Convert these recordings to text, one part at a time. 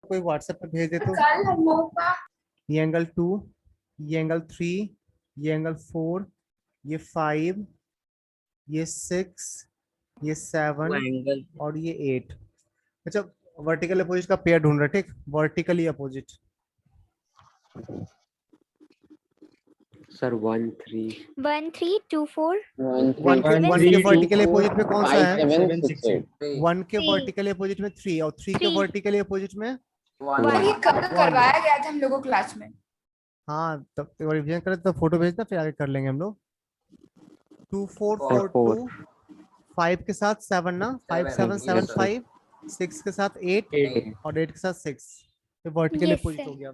कोई व्हाट्सएप पे भेज दे तो। कल हम लोग का ये एंगल 2, ये एंगल 3, ये एंगल 4, ये 5, ये 6, ये 7 एंगल और ये 8। अच्छा, वर्टिकल अपोजिट का पेयर ढूंढ रहे, ठीक, वर्टिकली अपोजिट। सर 1 3 1 3 2 4 वन के Seven, वर्टिकल अपोजिट में कौन सा है? 7 6 8 1 के Three. वर्टिकल अपोजिट में 3 और 3 के Three. वर्टिकल अपोजिट में ये कल करवाया गया था हम लोगों क्लास में। हाँ, तब रिविजन करें तो फोटो भेजना, फिर आगे कर लेंगे हम लोग। 2 4 सर 4 4 2 5 के साथ 7 ना, 5 7 7 Yes, sir. 5, 6 के साथ 8 8 और 8 के साथ 6। ये वर्टिकल Yes, अपोजिट sir. हो गया।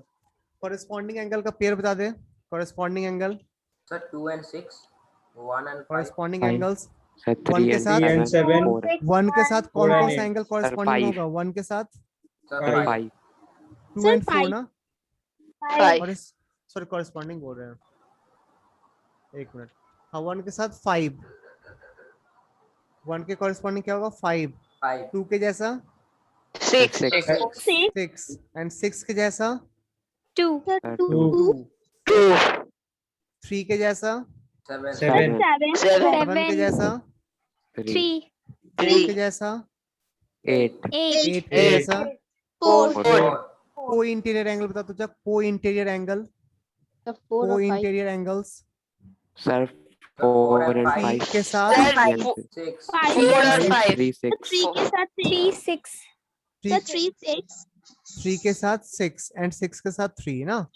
कॉरेस्पॉन्डिंग एंगल का पेयर बता दे। Corresponding angle, sir 2 and 6, 1 and 5, corresponding Five. Angles. Sir 1 3 के and साथ 7 4 1 के साथ कौन Four कौन and सा eight. Angle corresponding five. होगा? 1 के साथ सर Five. 5, 5 2 एंड 4 ना, Five. और सॉरी कॉरेस्पॉन्डिंग बोल रहे हैं, एक मिनट। हाँ, 1 के साथ 5, 1 के कॉरेस्पॉन्डिंग क्या होगा? 5। 5, 2 के जैसा 6. 6 एंड 6 के जैसा 2 सर 2 Two. 2. 3 के जैसा 7, 7. 7. 7 के जैसा 3 3 4 के जैसा 8 8 8 के जैसा। 4. 4, को इंटीरियर एंगल बता तुझे, को इंटीरियर एंगल, को इंटीरियर एंगल्स। सर 4 and 3 5 के साथ 6, 4 और 5. 3 6 3 6 3 के साथ 6 एंड 6 के साथ 3 ना,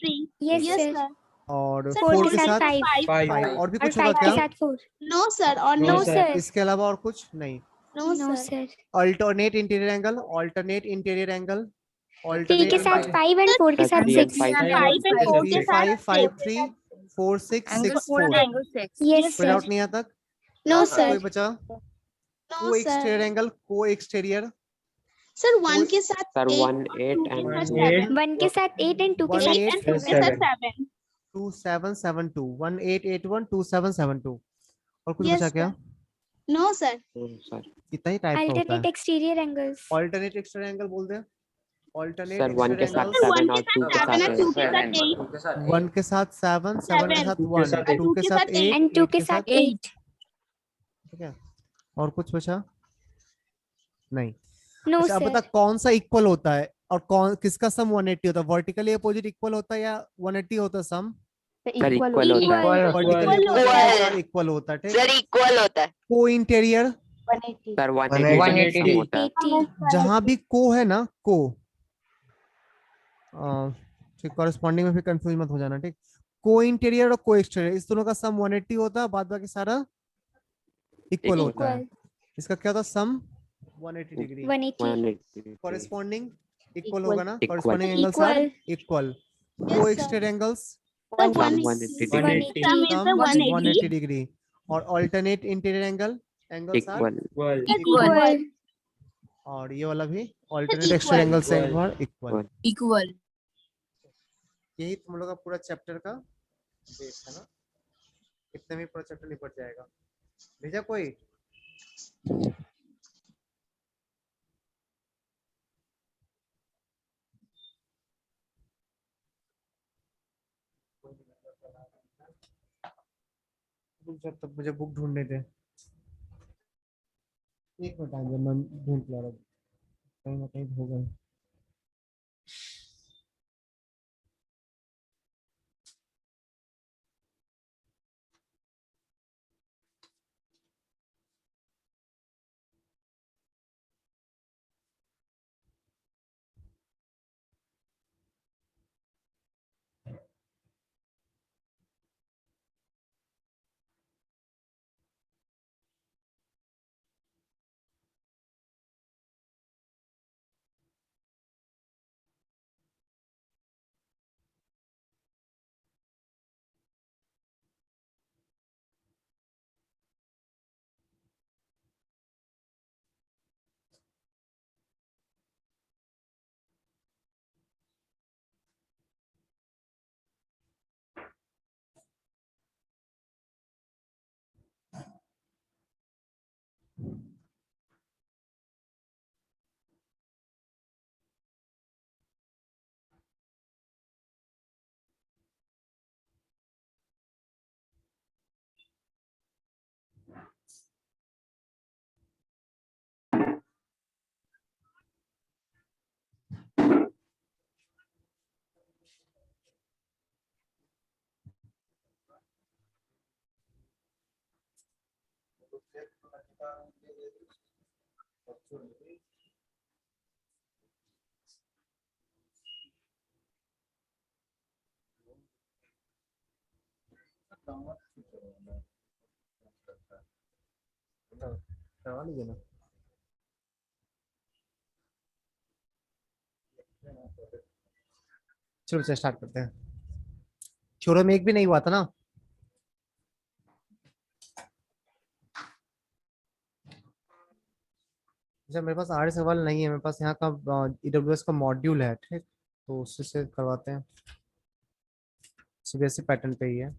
Yes, sir. और 4 4 के के साथ साथ 5 Five. 5 और भी और कुछ होगा 5 के क्या? साथ 4 No, sir. Or No, No, sir. sir. इसके अलावा और कुछ नहीं? No, sir. Alternate interior angle, alternate interior angle, 3 के साथ 5 and 4 के सर साथ 3 and 6 5 3 5 5 3 4 6 6 4 Yes, कोई sir. डाउट नहीं आता? No, कोई sir. बचा? को एक्सटीरियर एंगल, को एक्सटीरियर Sir, 1 के साथ सर 1 8 One, and 8. 1 के साथ 8 and 2 के 1 साथ 8 Yes, 7. 2 7 7 2 1 8 8 1 2 7 7 2 और कुछ Yes, बचा क्या? No, sir. सर कितना ही टाइप का होता alternate है? exterior angles. Alternate exterior angle बोल दे। ऑल्टरनेट सर 1 के एक्सटीरियर साथ एंगल, 7 और 2 के साथ 2 के साथ 8. 2 के साथ 1 के साथ 7 7 के साथ 1 साथ 2 के साथ 8 And 2 8 के साथ 8. ठीक है। और कुछ बचा? नहीं। No, अच्छा, अब sir. बता कौन सा इक्वल होता है और कौन किसका सम 180 होता है? वर्टिकली अपोजिट इक्वल होता है या 180 होता है सम? सर इक्वल होता है Equal. Vertically Equal. इक्वल होता है, ठीक। Sir, equal होता है. को इंटीरियर, सर 180 180 सम होता है 80. जहां भी को है ना, को ठीक, कॉरेस्पॉन्डिंग में फिर कंफ्यूज मत हो जाना, ठीक। को इंटीरियर और को एक्सटीरियर, इस दोनों का सम 180 होता है, बाद बाकी सारा इक्वल होता है। इसका क्या होता है सम? 180 डिग्री। 180. 180 कॉरेस्पॉन्डिंग इक्वल होगा ना, Equal. Corresponding angles are Equal. Equal. Yes, को sir. Exterior angles Sir, 180 180. degree Sum is the 180 degree और alternate interior angles are equal Equal. और ये वाला भी alternate exterior angles are equal. equal. यही तुम लोग का पूरा चैप्टर का बेस है ना, इतने में पूरा चैप्टर निपट जाएगा। भेजा कोई? जब तक मुझे बुक ढूंढने दे, एक मिनट आएंगे, मैं ढूंढ ला रहा हूँ, कहीं ना कहीं होगा। करवा लीजिए ना। चलो से स्टार्ट करते हैं। थ्योरम एक भी नहीं हुआ था ना। अच्छा मेरे पास 8 सवाल नहीं है, मेरे पास यहाँ का EWS का मॉड्यूल है, ठीक, तो उसी से करवाते हैं। सीबीएसई पैटर्न पे ही है।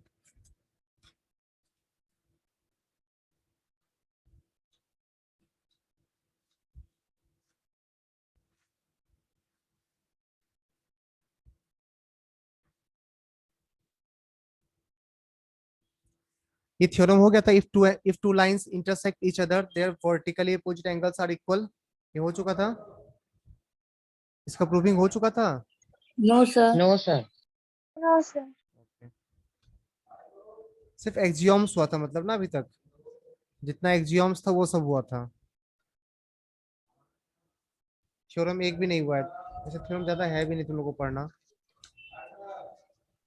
ये थ्योरम हो गया था, if two lines intersect each other there vertically opposite angles are equal. ये हो चुका था, इसका प्रूविंग हो चुका था। No, sir. No, sir. No, sir. सिर्फ एक्सियोम्स हुआ था मतलब ना, अभी तक जितना एक्सियोम्स था वो सब हुआ था। थ्योरम एक भी नहीं हुआ है, वैसे थ्योरम ज्यादा है भी नहीं तुम लोगों को पढ़ना।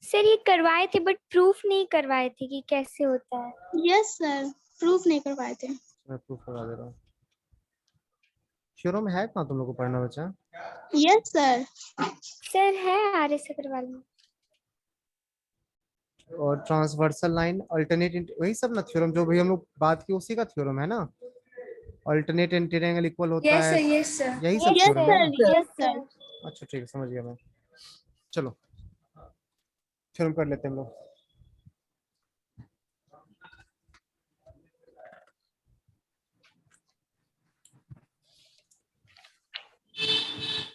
सर ये करवाए थे बट प्रूफ नहीं करवाए थे कि कैसे होता है। Yes, sir. Proof नहीं कर पाए थे. मैं प्रूफ करवा दे रहा हूँ। थ्योरम है कहाँ तुम लोगों को पढ़ना बच्चा? Yes, sir. सर है RS अग्रवाल में। और ट्रांसवर्सल लाइन अल्टरनेट, वही सब ना थ्योरम जो भी हम लोग बात की उसी का थ्योरम है ना। अल्टरनेट इंटीरियर एंगल इक्वल होता यस है, सर, यस सर। यही सब Yes, थ्योरम है sir. ना। Yes, sir. अच्छा ठीक है, समझ गया मैं। चलो थ्योरम कर लेते हैं हम लोग।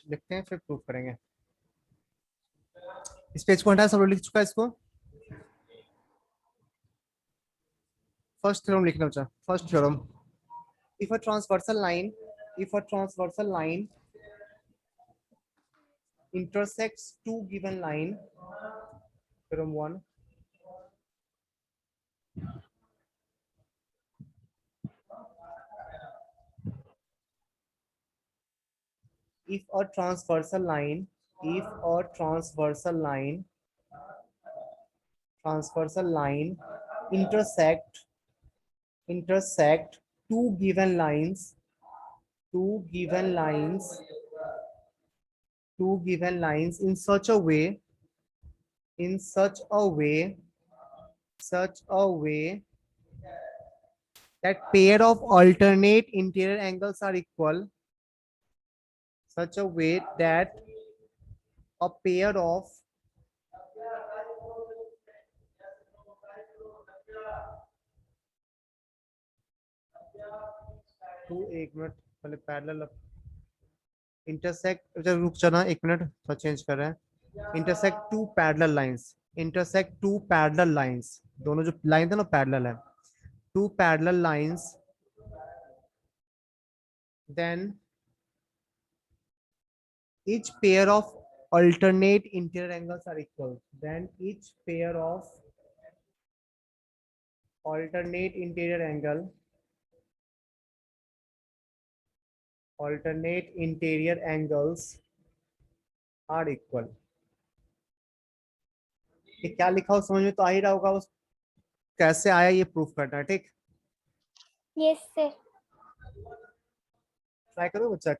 लिखते हैं फिर प्रूफ करेंगे। इस पेज को हटाया, सब लोग लिख चुका है इसको। फर्स्ट थ्योरम लिखना बच्चा, first theorem. If a transversal line, if a transversal line intersects two given line, theorem 1, if a transversal line, if a transversal line intersect two given lines, two given lines in such a way, such a way that pair of alternate interior angles are equal, such a way that a pair of two, एक minute पहले parallel intersect, रुक जाना एक minute, थोड़ा change कर रहे हैं। Intersect two parallel lines, intersect two parallel lines, दोनों जो लाइन है ना पैरेलल है, two parallel lines, then each pair of alternate interior angles are equal, then each pair of alternate interior angles are equal। ये क्या लिखा हो समझ में तो आ ही रहा होगा, उस कैसे आया ये प्रूफ करना है, ठीक। Yes sir. ट्राई करो बच्चा।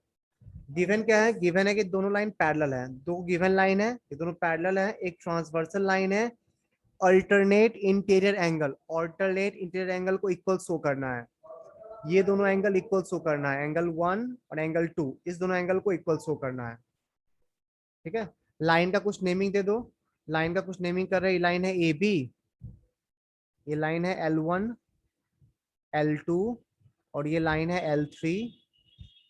गिवन क्या है, गिवन है कि दोनों लाइन पैरेलल है, दो गिवन लाइन है, ये दोनों पैरेलल है, एक ट्रांसवर्सल लाइन है, अल्टरनेट इंटीरियर एंगल को इक्वल शो करना है। ये दोनों एंगल इक्वल शो करना है, एंगल 1 और एंगल 2, इस दोनों एंगल को इक्वल शो करना है, ठीक है। लाइन का कुछ नेमिंग दे दो, लाइन का कुछ नेमिंग कर रहे हैं। लाइन है AB, ये लाइन है L1 L2 और ये लाइन है L3,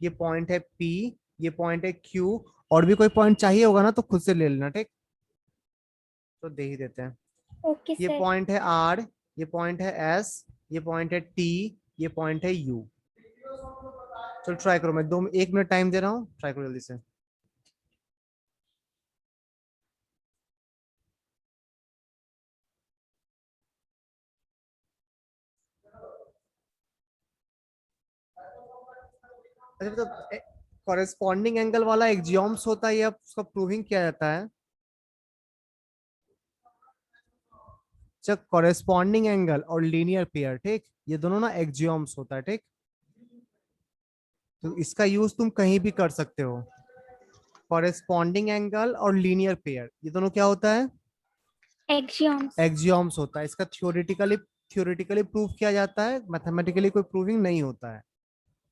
ये पॉइंट है P, ये पॉइंट है Q, और भी कोई पॉइंट चाहिए होगा ना तो खुद से ले लेना, ठीक, तो दे ही देते हैं। ओके ये सर। पॉइंट है R, ये पॉइंट है S, ये पॉइंट है T, ये पॉइंट है U। चलो ट्राई करो, मैं 1 मिनट टाइम दे रहा हूँ, ट्राई करो जल्दी से। अच्छा तो कॉरेस्पॉन्डिंग एंगल वाला एक्जियोम्स होता है या उसका प्रूविंग किया जाता है? जब कॉरेस्पॉन्डिंग एंगल और लीनियर पेयर, ठीक, ये दोनों ना एक्जियोम्स होता है, ठीक। तो इसका यूज तुम कहीं भी कर सकते हो। कॉरेस्पॉन्डिंग एंगल और लीनियर पेयर ये दोनों क्या होता है? एक्सियोम्स। एक्जियोम्स होता है। इसका थ्योरेटिकली प्रूव किया जाता है, मैथमेटिकली कोई प्रूविंग नहीं होता है,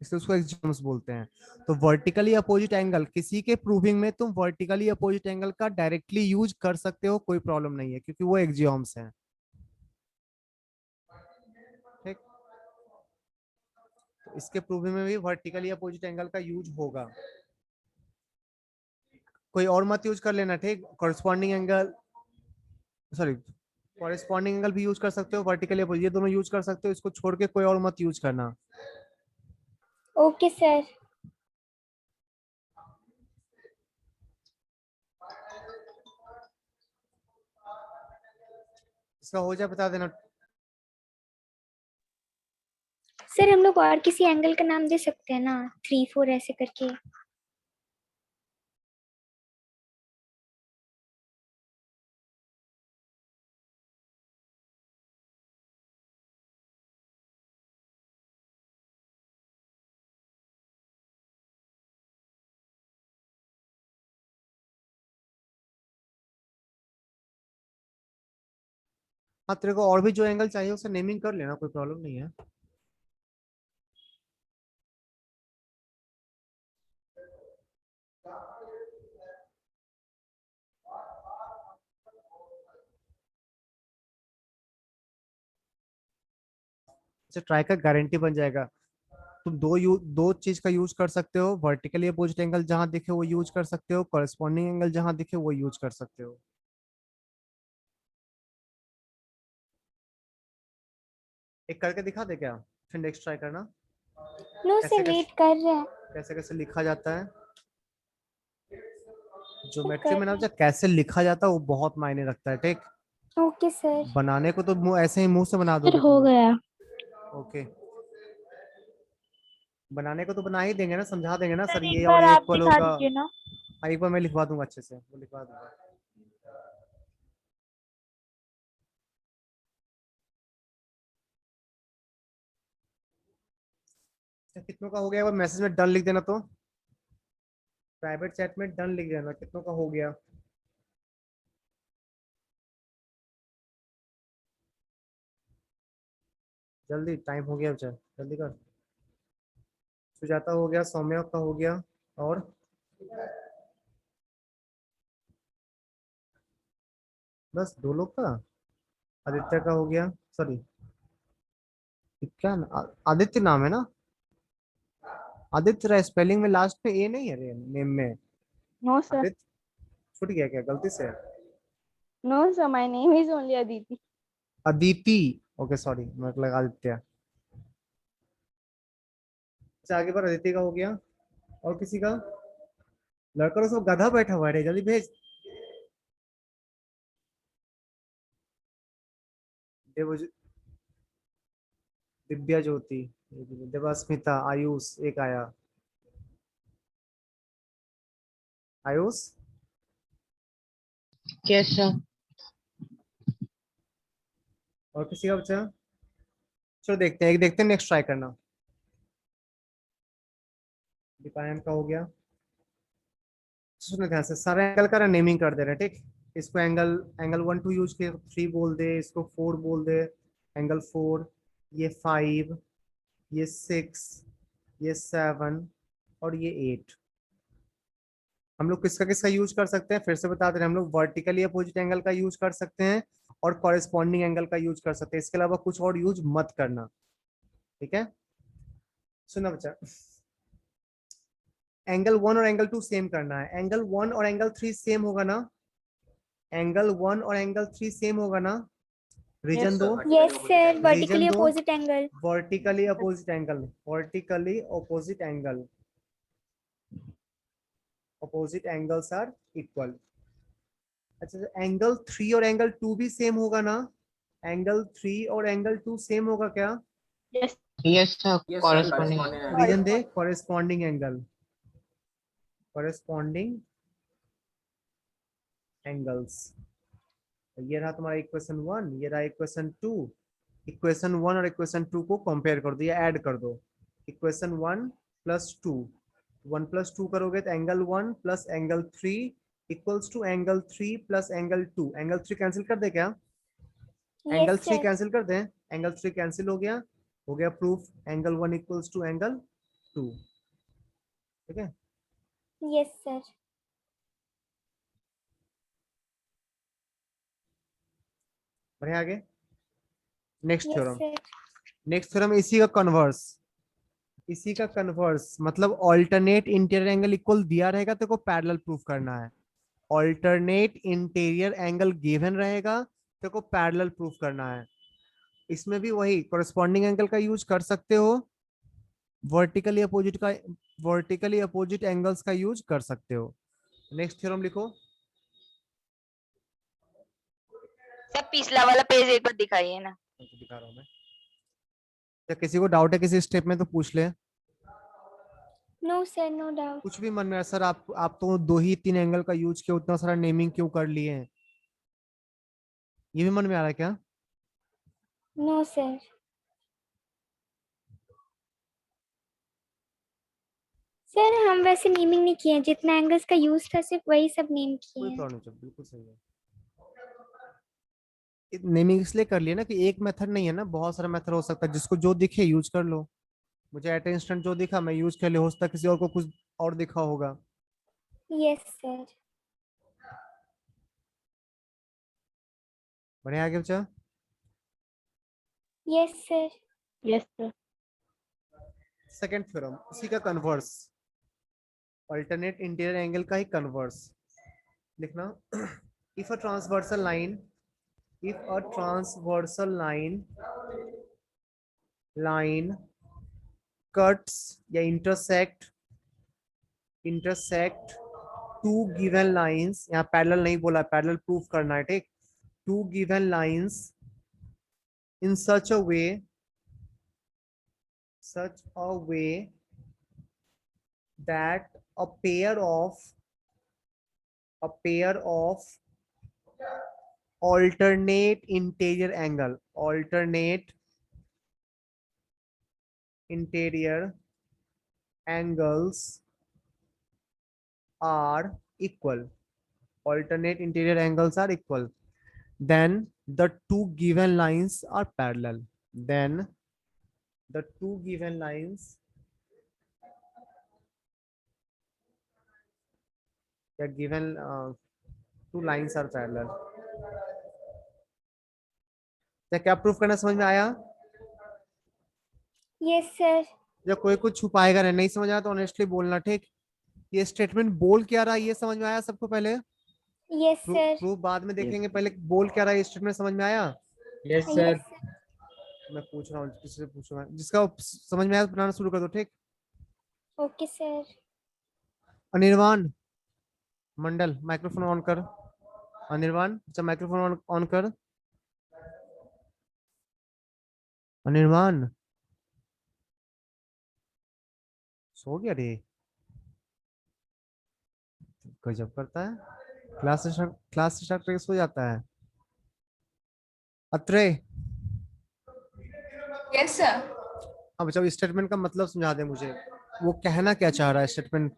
इसलिए उसको एक्जियोम्स बोलते हैं। तो वर्टिकली अपोजिट एंगल, किसी के प्रूविंग में तुम वर्टिकली अपोजिट एंगल का डायरेक्टली यूज कर सकते हो, कोई प्रॉब्लम नहीं है, क्योंकि वो एक्जियोम्स है, ठीक। तो इसके प्रूविंग में भी वर्टिकली अपोजिट एंगल का यूज होगा। कोई और मत यूज कर लेना, ठीक। Corresponding angle, sorry, corresponding angle भी यूज कर सकते हो, वर्टिकली अपोजिट, ये दोनों यूज कर सकते हो, इसको छोड़ के कोई और मत यूज करना। Okay sir. इसका हो जाए बता देना। सर हम लोग और किसी एंगल का नाम दे सकते हैं ना, 3 4 ऐसे करके। हाँ, तेरे को और भी जो एंगल चाहिए उसे नेमिंग कर लेना, कोई प्रॉब्लम नहीं है। अच्छा, ट्राई का गारंटी बन जाएगा। तुम दो चीज का यूज कर सकते हो, वर्टिकली अपोजिट एंगल जहां दिखे वो यूज कर सकते हो, कॉरेस्पॉन्डिंग एंगल जहां दिखे वो यूज कर सकते हो। एक करके दिखा दे क्या, फिर नेक्स्ट ट्राई करना। नो कैसे सर कैसे वेट कर रहे हैं। कैसे कैसे लिखा जाता है ज्योमेट्री कर में ना, रहे जो कैसे लिखा जाता है वो बहुत मायने रखता है, ठीक। हैं। Okay sir. बनाने को तो ऐसे ही मुंह से बना सर दोगे हो तुम लोग। गया। ओके, बनाने को तो बना ही देंगे ना, समझा देंगे ना, सर सर ये एक और बार ये आप इक्वल दिखा होगा। दीजिए ना। हाँ, एक बार मैं लिखवा दूंगा, अच्छे से वो लिखवा दूंगा। अच्छा, कितनों का हो गया? वो मैसेज में डन लिख देना, तो प्राइवेट चैट में डन लिख देना कितनों का हो गया। जल्दी, टाइम हो गया, चल जल्दी कर। सुजाता हो गया, सौम्या का हो गया, और बस 2 लोग का। आदित्य का हो गया, सॉरी, क्या आदित्य नाम है ना? आदित्य स्पेलिंग में लास्ट में ए नहीं है रे नेम में। No sir. आदित्य छूट गया क्या गलती से? No sir, my name is only Aditi. Aditi, okay sorry, मेरे को लगा आदित्य। अच्छा, आगे पर अदिति का हो गया, और किसी का? लड़का तो सब गधा बैठा हुआ है रे, जल्दी भेज। देव, दिव्या ज्योति, देवास्मिता, आयुष एक आया। Ayush, yes sir. और किसी का बचा? चलो देखते हैं, एक देखते हैं, नेक्स्ट ट्राई करना। दीपायन का हो गया। सुनो ध्यान से, सारे एंगल का नेमिंग कर दे रहे हैं, ठीक। इसको एंगल एंगल 1 2 यूज के 3 बोल दे, इसको 4 बोल दे, एंगल 4, ये 5, ये 6, ये 7, और ये 8। हम लोग किसका किसका यूज कर सकते हैं, फिर से बता दे रहे हैं, हम लोग वर्टिकली अपोजिट एंगल का यूज कर सकते हैं और कॉरेस्पॉन्डिंग एंगल का यूज कर सकते हैं, इसके अलावा कुछ और यूज मत करना, ठीक है। सुना बच्चा, एंगल 1 और एंगल 2 सेम करना है, एंगल 1 और एंगल 3 सेम होगा ना? एंगल 1 और एंगल 3 सेम होगा ना? रीजन दो, यस सर, रीजन वर्टिकली दो, opposite angle. Vertically opposite angle, vertically opposite angle, opposite angles are equal. अच्छा, एंगल 3 और एंगल 2 भी सेम होगा ना? एंगल 3 और एंगल 2 सेम होगा क्या? Yes Yes, sir. Yes, sir. Corresponding. Corresponding reason angle. दे कॉरेस्पॉन्डिंग एंगल, कॉरेस्पॉन्डिंग एंगल्स। ये रहा तुम्हारा इक्वेशन 1, ये रहा इक्वेशन 2। इक्वेशन 1 और इक्वेशन 2 को कंपेयर कर दो या ऐड कर दो। इक्वेशन 1 प्लस 2, 1 प्लस 2 करोगे तो angle 1 plus angle 3 equals to angle 3 plus angle 2। Angle 3 cancel कर दे क्या? एंगल 3 कैंसिल कर दें, एंगल 3 कैंसिल हो गया proof. Angle 1 equals to angle 2। ठीक है, यस सर। बढ़िया। आगे next yes theorem. Sir. Next theorem इसी का कन्वर्स, इसी का कन्वर्स मतलब ऑल्टरनेट इंटीरियर एंगल इक्वल दिया रहेगा तो को पैरेलल प्रूफ करना है। ऑल्टरनेट इंटीरियर एंगल गिवन रहेगा तो को पैरेलल प्रूफ करना है। इसमें भी वही कॉरेस्पॉन्डिंग एंगल का यूज कर सकते हो, वर्टिकली अपोजिट एंगल्स का यूज कर सकते हो। नेक्स्ट थ्योरम लिखो। सर पिछला वाला पेज एक बार दिखाइए ना। दिखा रहा हूं मैं। क्या किसी को डाउट है किसी स्टेप में तो पूछ ले। No sir, no doubt. कुछ भी मन में है सर, आप तो 2 ही 3 एंगल का यूज किया, उतना सारा नेमिंग क्यों कर लिए हैं, ये भी मन में आ रहा है क्या? No sir. सर हम वैसे नेमिंग नहीं किए, जितना एंगल्स का यूज था सिर्फ वही सब नेम किए कोई हैं। प्रॉब्लम नहीं, बिल्कुल सही है। नेमिंग इसलिए कर लिए ना कि एक मेथड नहीं है ना, बहुत सारा मेथड हो सकता है, जिसको जो दिखे यूज कर लो। मुझे एट इंस्टेंट जो दिखा मैं यूज कर ले, हो सकता है किसी और को कुछ और दिखा होगा। Yes sir. बढ़िया, आगे बच्चा। Yes sir. Yes, sir. Second theorem उसी का कन्वर्स, अल्टरनेट इंटीरियर एंगल का ही कन्वर्स लिखना। If a transversal line, if a transversal line cuts या intersect two given lines, यहाँ पैरेलल नहीं बोला, पैरेलल प्रूफ करना है, ठीक। two given lines in such a way that a pair of alternate interior angles are equal, then the two given lines are parallel. Two lines are parallel. क्या proof करना समझ में आया? Yes sir. जब कोई कुछ छुपाएगा नहीं समझ आया तो ऑनेस्टली बोलना, ठीक। ये स्टेटमेंट बोल क्या रहा है ये समझ में आया सबको? पहले यस सर। प्रूफ बाद में देखेंगे, पहले बोल क्या रहा है, ये स्टेटमेंट समझ में आया? Yes sir. मैं पूछ रहा हूँ, किसी से पूछूंगा, जिसका समझ में आया बनाना शुरू कर दो, ठीक। Okay sir. Anirban Mandal microphone on कर। अनिर्वाण अच्छा माइक्रोफोन ऑन कर। अनिर्वाण सो गया रे, गजब करता है, क्लास स्टार्ट करके सो जाता है। अत्रे यस सर। अब जब स्टेटमेंट का मतलब समझा दे मुझे, वो कहना क्या चाह रहा है स्टेटमेंट,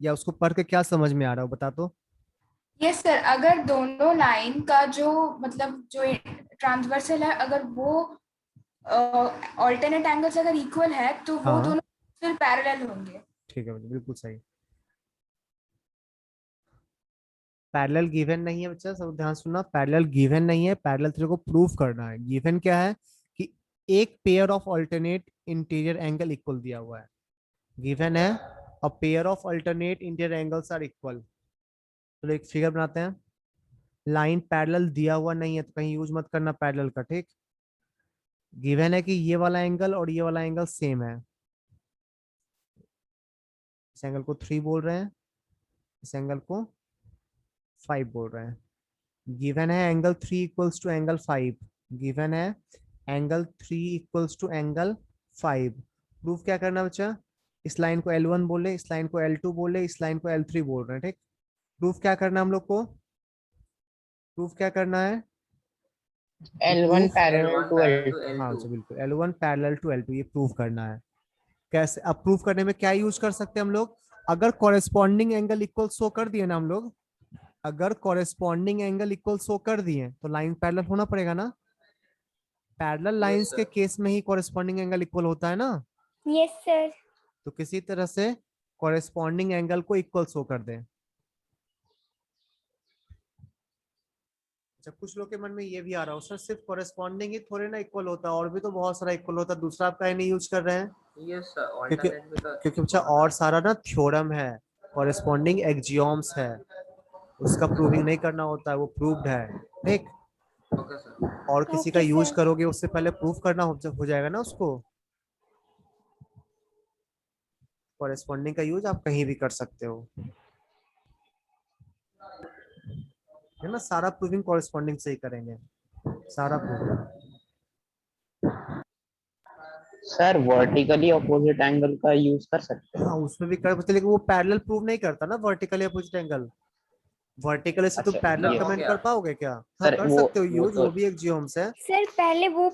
या उसको पढ़ के क्या समझ में आ रहा है बता तो। यस सर, अगर दोनों लाइन का जो मतलब जो ट्रांसवर्सल है, अगर वो ऑल्टरनेट एंगल्स अगर इक्वल है तो वो हाँ। दोनों फिर पैरेलल होंगे। ठीक है बिल्कुल सही। पैरेलल गिवन नहीं है बच्चा, सब ध्यान सुनना, पैरेलल गिवन नहीं है, पैरेलल तेरे को प्रूफ करना है। गिवन क्या है कि एक pair of alternate interior angle equal दिया हुआ है। गिवन है a pair of alternate interior angles are equal. तो एक फिगर बनाते हैं, लाइन पैरेलल दिया हुआ नहीं है तो कहीं यूज मत करना पैरेलल का, ठीक। गिवन है कि ये वाला एंगल और ये वाला एंगल सेम है, इस एंगल को 3 बोल रहे हैं, इस एंगल को 5 बोल रहे हैं। गिवन है angle 3 equals to angle 5, given है angle 3 equals to angle 5। Proof क्या करना बच्चा, इस लाइन को L1 बोल रहे, इस लाइन को L2 बोल रहे, इस लाइन को L3 बोल रहे हैं, ठीक। प्रूफ क्या करना है हम लोग को, प्रूफ क्या करना है, L1 proof- parallel to L2. हाँ जी बिल्कुल, L1 पैरेलल टू L2 ये प्रूफ करना है। कैसे, अब प्रूफ करने में क्या यूज कर सकते हैं हम लोग, अगर कॉरेस्पॉन्डिंग एंगल इक्वल शो कर दिए ना हम लोग, अगर कॉरेस्पॉन्डिंग एंगल इक्वल शो कर दिए तो लाइन पैरेलल होना पड़ेगा ना, पैरेलल लाइंस sir. के केस में ही कॉरेस्पॉन्डिंग एंगल इक्वल होता है ना। Yes sir. तो किसी तरह से कॉरेस्पॉन्डिंग एंगल को इक्वल शो कर दें। अच्छा, कुछ लोग के मन में ये भी आ रहा हो सर सिर्फ कॉरेस्पॉन्डिंग ही थोड़े ना इक्वल होता है, और भी तो बहुत सारा इक्वल होता है, दूसरा आप कहीं नहीं यूज कर रहे हैं। Yes sir, क्योंकि alternate भी तो क्योंकि बच्चा और सारा ना थ्योरम है, कॉरेस्पॉन्डिंग एक्जियोम्स है, उसका प्रूविंग नहीं करना होता है, वो प्रूव्ड है, ठीक। okay sir. और किसी का Okay, यूज sir. करोगे उससे पहले प्रूफ करना हो जाएगा ना उसको। कॉरेस्पॉन्डिंग का यूज आप कहीं भी कर सकते हो, है ना, सारा प्रूविंग कॉरेस्पॉन्डिंग से ही करेंगे, सारा proving. Sir vertically opposite angle का यूज कर सकते हैं। हाँ उसमें भी कर सकते, लेकिन वो पैरेलल प्रूव नहीं करता ना वर्टिकली अपोजिट एंगल। वर्टिकली से तुम अच्छा, पैरेलल ये हो कमेंट गया। कर पाओगे क्या, हाँ सर, कर वो- सकते हो वो यूज, तो- वो भी एक जियोम्स है। सर पहले वो ये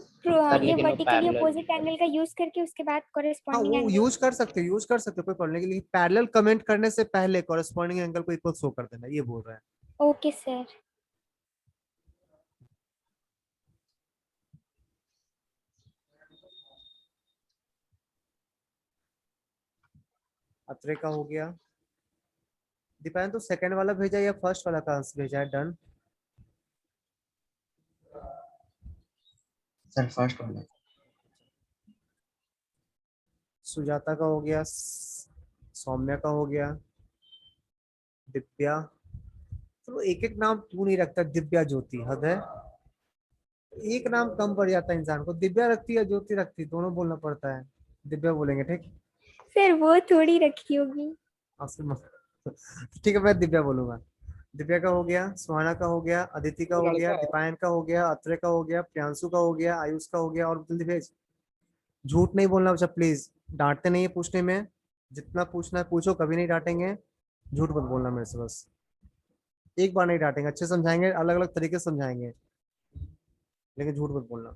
लेकिन वो वर्टिकली parallel अपोजिट एंगल का यूज करके उसके बाद हाँ कॉरेस्पॉन्डिंग वो एंगल। यूज कर सकते हो, यूज कर सकते हो, कोई प्रॉब्लम नहीं, लेकिन पैरेलल कमेंट करने से पहले कॉरेस्पॉन्डिंग एंगल को इक्वल शो कर देना, ये बोल रहा है। Okay sir. अत्रे का हो गया, दीपायन तो सेकंड वाला भेजा या फर्स्ट वाला का आंसर भेजा है, डन। सर फर्स्ट वाला। सुजाता का हो गया, सौम्या का हो गया, दिव्या, तो एक एक नाम क्यों नहीं रखता, दिव्या ज्योति, हद है, एक नाम कम पड़ जाता है इंसान को, दिव्या रखती है ज्योति रखती है, दोनों बोलना पड़ता है, दिव्या बोलेंगे, ठीक। सर वो थोड़ी रखी होगी। ठीक है मैं दिव्या बोलूंगा। दिव्या का हो गया, सुहाना का हो गया, अदिति का हो गया, दीपायन का हो गया, अत्रे का हो गया, प्रियांशु का हो गया, आयुष का हो गया, और जल्दी भेज। झूठ नहीं बोलना बच्चा प्लीज, डांटते नहीं है पूछने में, जितना पूछना है पूछो, कभी नहीं डांटेंगे, झूठ मत बोलना मेरे से बस, एक बार नहीं डांटेंगे, अच्छे समझाएंगे, अलग अलग तरीके से समझाएंगे, लेकिन झूठ मत बोलना।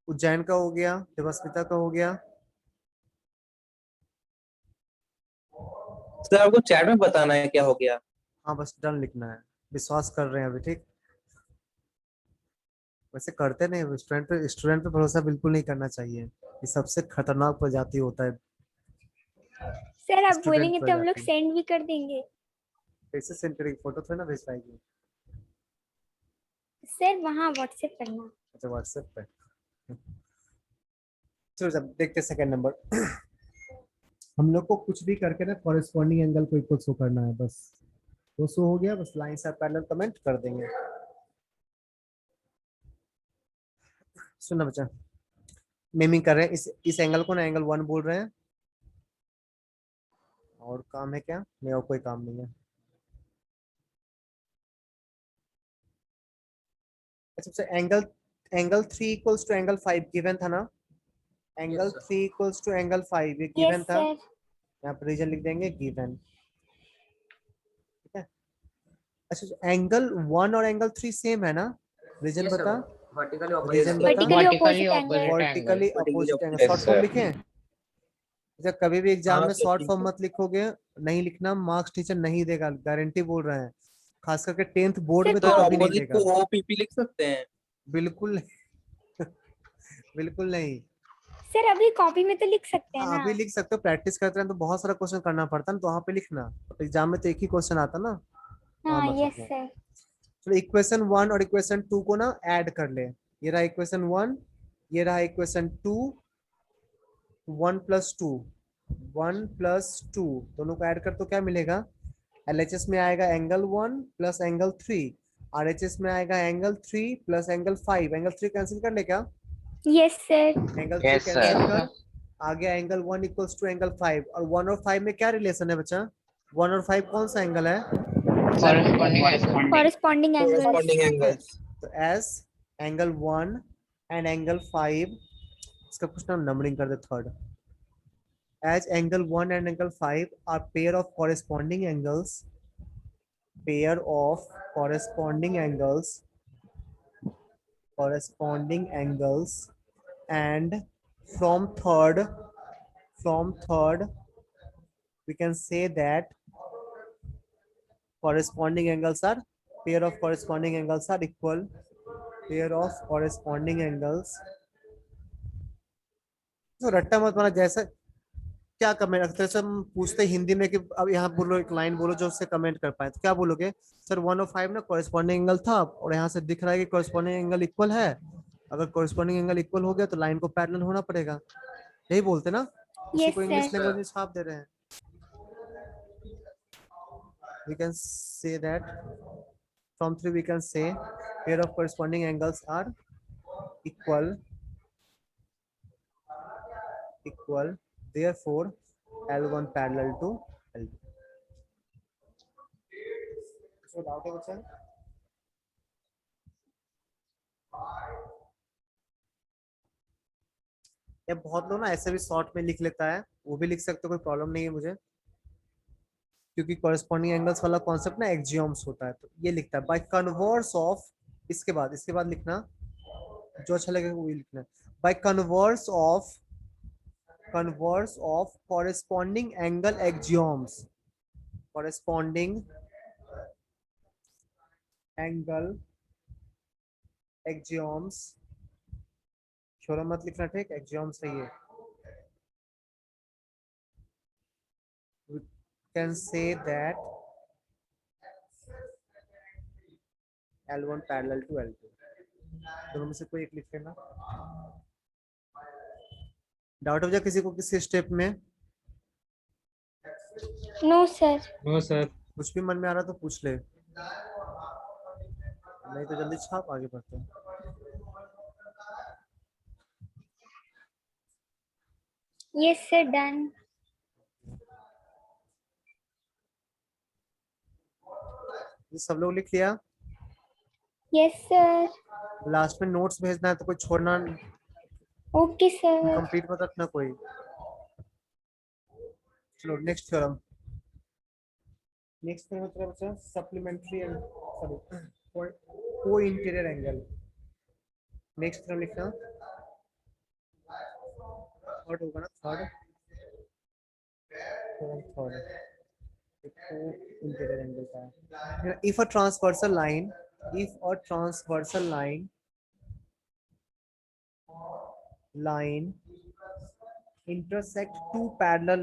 उज्जैन का हो गया, देवस्मिता का हो गया, सर आपको चैट में बताना है क्या हो गया। हाँ बस डन लिखना है, विश्वास कर रहे हैं अभी, ठीक। वैसे करते नहीं, स्टूडेंट पे भरोसा बिल्कुल नहीं करना चाहिए, ये सबसे खतरनाक प्रजाति होता है। सर आप Student बोलेंगे तो हम लोग प्रजाति। सेंड भी कर देंगे। कैसे सेंड करेगी, फोटो थोड़ी ना भेज पाएगी। सर वहाँ व्हाट्सएप करना। अच्छा व्हाट्सएप पे, चलो जब देखते सेकंड नंबर। हम लोग को कुछ भी करके ना कॉरेस्पॉन्डिंग एंगल को इक्वल शो करना है, बस वो शो हो गया, बस लाइन से पैरेलल कमेंट कर देंगे। सुनना बच्चा, नेमिंग कर रहे हैं, इस एंगल को ना एंगल 1 बोल रहे हैं, और काम है क्या, नहीं और कोई काम नहीं है। अच्छा angle 3 equals to angle 5 given था ना, angle Yes, sir. 3 equals to angle 5 ये गिवन यस था, सर। यहाँ पर रीजन लिख देंगे गिवन, ठीक है। अच्छा एंगल 1 और एंगल 3 सेम है ना, रीजन Yes, sir. बता, Vertically रीजन opposite. बता। Vertically Vertically opposite angle. opposite vertically angle. Opposite angle, Yes, short form sir. लिखें। अच्छा कभी भी एग्जाम हाँ, में sir, शॉर्ट ठीक फॉर्म है। मत लिखोगे, नहीं लिखना, मार्क्स टीचर नहीं देगा, गारंटी बोल रहे हैं, खास करके 10th बोर्ड में तो सर कभी नहीं ऑपोजिट देगा, को ओपीपी लिख सकते हैं। बिल्कुल नहीं। बिल्कुल नहीं। सर अभी कॉपी में तो लिख सकते हैं हाँ, ना। अभी लिख सकते हो, प्रैक्टिस करते हैं तो बहुत सारा क्वेश्चन करना पड़ता है ना, तो वहाँ पे लिखना, तो एग्जाम में तो एक ही क्वेश्चन आता ना। हाँ मत यस लिखना। सर। तो इक्वेशन 1 और इक्वेशन 2 को ना ऐड कर ले, ये रहा इक्वेशन 1, ये रहा इक्वेशन 2, 1 + 2, 1 + 2 दोनों को ऐड कर तो क्या मिलेगा, LHS में आएगा एंगल 1 + एंगल 3, RHS में आएगा एंगल 3 + एंगल 5, एंगल 3 कैंसिल कर ले क्या, yes sir. Angle 3 Yes, sir. Cancel कर, आ गया एंगल 1 = एंगल 5, और 1 और 5 में क्या रिलेशन है बच्चा, 1 और 5 कौन सा एंगल है, Corresponding angle. Corresponding angle. Corresponding angles. तो एस एंगल 1 एंड एंगल 5 इसका कुछ नाम नंबरिंग कर they third. As angle 1 and angle 5 are pair of corresponding angles, pair of corresponding angles, and from third we can say that corresponding angles are pair of corresponding angles are equal, pair of corresponding angles. तो रट्टा मत मारा, जैसा क्या comment अक्सर से हम पूछते हैं हिंदी में कि अब यहाँ बोलो एक लाइन बोलो जो उससे कमेंट कर पाए, तो क्या बोलोगे सर 1 और 5 ना कॉरेस्पॉन्डिंग एंगल था और यहाँ से दिख रहा है कि कॉरेस्पॉन्डिंग एंगल इक्वल है, अगर कॉरेस्पॉन्डिंग एंगल इक्वल हो गया तो लाइन को पैरेलल होना पड़ेगा, यही बोलते ना. इसी Yes, को इंग्लिश sir. लैंग्वेज में छाप दे रहे हैं. We can say that from 3 we can say pair of corresponding angles are equal, therefore L1 parallel to L2. So doubt है बच्चा? ये बहुत लोग ना ऐसे भी शॉर्ट में लिख लेता है, वो भी लिख सकते हो, कोई प्रॉब्लम नहीं है मुझे, क्योंकि कॉरेस्पॉन्डिंग एंगल्स वाला कॉन्सेप्ट ना एक्सियोम्स होता है, तो ये लिखता है बाय कन्वर्स ऑफ, इसके बाद लिखना जो अच्छा लगेगा वो लिखना, by converse of corresponding angle axioms, corresponding angle axioms, theorem मत लिखना, ठीक, एक्सियोम्स है ये. We can say that L1 parallel to L2. दोनों में से कोई एक लिख लेना. डाउट हो जाए किसी को किसी स्टेप में? No, sir. No sir. कुछ भी मन में आ रहा तो पूछ ले, नहीं तो जल्दी छाप, आगे बढ़ते हैं. Yes, sir. Done. ये सब लोग लिख लिया. Yes, sir. लास्ट में नोट्स भेजना है तो कोई छोड़ना, Okay, sir. कंप्लीट मत रखना कोई. चलो नेक्स्ट थ्योरम. नेक्स्ट थ्योरम मतलब बच्चा सप्लीमेंट्री एंड सॉरी को इंटीरियर एंगल. नेक्स्ट थ्योरम लिखना, थर्ड होगा ना, थर्ड इंटीरियर एंगल का है. If a transversal line intersect two parallel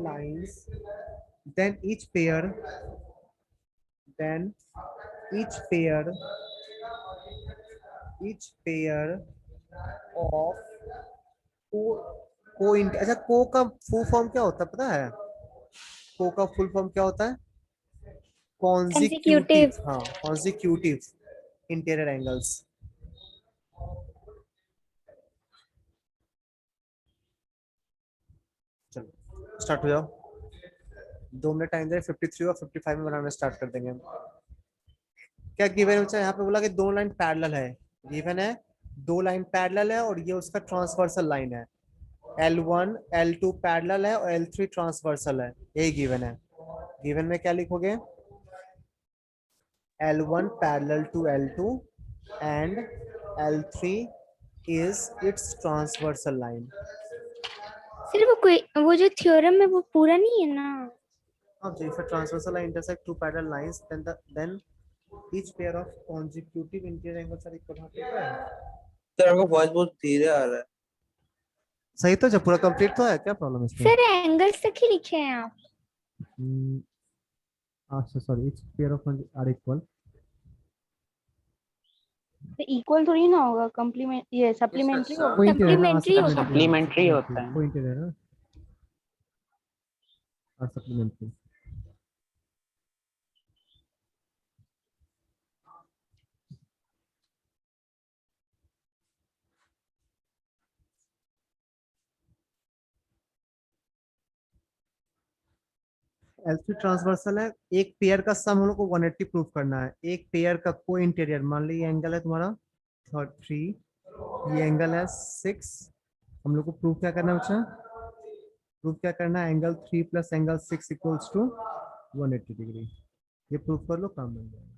lines then each pair of अच्छा को का फुल फॉर्म क्या होता है पता है? को का फुल फॉर्म क्या होता है? कॉन्जिक्यूटिव. हाँ, कॉन्जिक्यूटिव इंटीरियर एंगल्स. चलो स्टार्ट हो जाओ, 2 मिनट टाइम दे, 53 और 55 में बनाना स्टार्ट कर देंगे हम. क्या गिवन है बच्चा? यहाँ पे बोला कि दो लाइन पैरेलल है, गिवन है 2 लाइन पैरेलल है और ये उसका ट्रांसवर्सल लाइन है. L1 L2 पैरेलल है और L3 ट्रांसवर्सल है, यही गिवन है. गिवन में क्या लिखोगे? L1 parallel to L2 and L3 is its transversal line. सिर्फ वो जो थ्योरम है वो पूरा नहीं है ना. अब if a transversal line intersect two parallel lines, then each pair of consecutive interior angles are equal. Sir आपका वॉइस बहुत धीरे आ रहा है. सही तो, जब पूरा कंप्लीट तो है, क्या प्रॉब्लम है इसमें? सर एंगल्स तक ही लिखे हैं आप. अच्छा sorry, each pair of are equal. Equal थोड़ी ना होगा, कम्प्लीमेंट ये सप्लीमेंट्री होगा. Supplementary होगा. सप्लीमेंट्री होता है. कोई इंटीरियर है और सप्लीमेंट्री. L3 ट्रांसवर्सल है, एक पेयर का सम हम लोग को 180 प्रूव करना है, एक पेयर का को इंटीरियर, मान लो ये एंगल है तुम्हारा 3, ये एंगल है 6, हम लोग को प्रूव क्या करना है बच्चा, प्रूव क्या करना है, angle 3 plus angle 6 equals to 180 degree, ये प्रूव कर लो, काम बन जाएगा।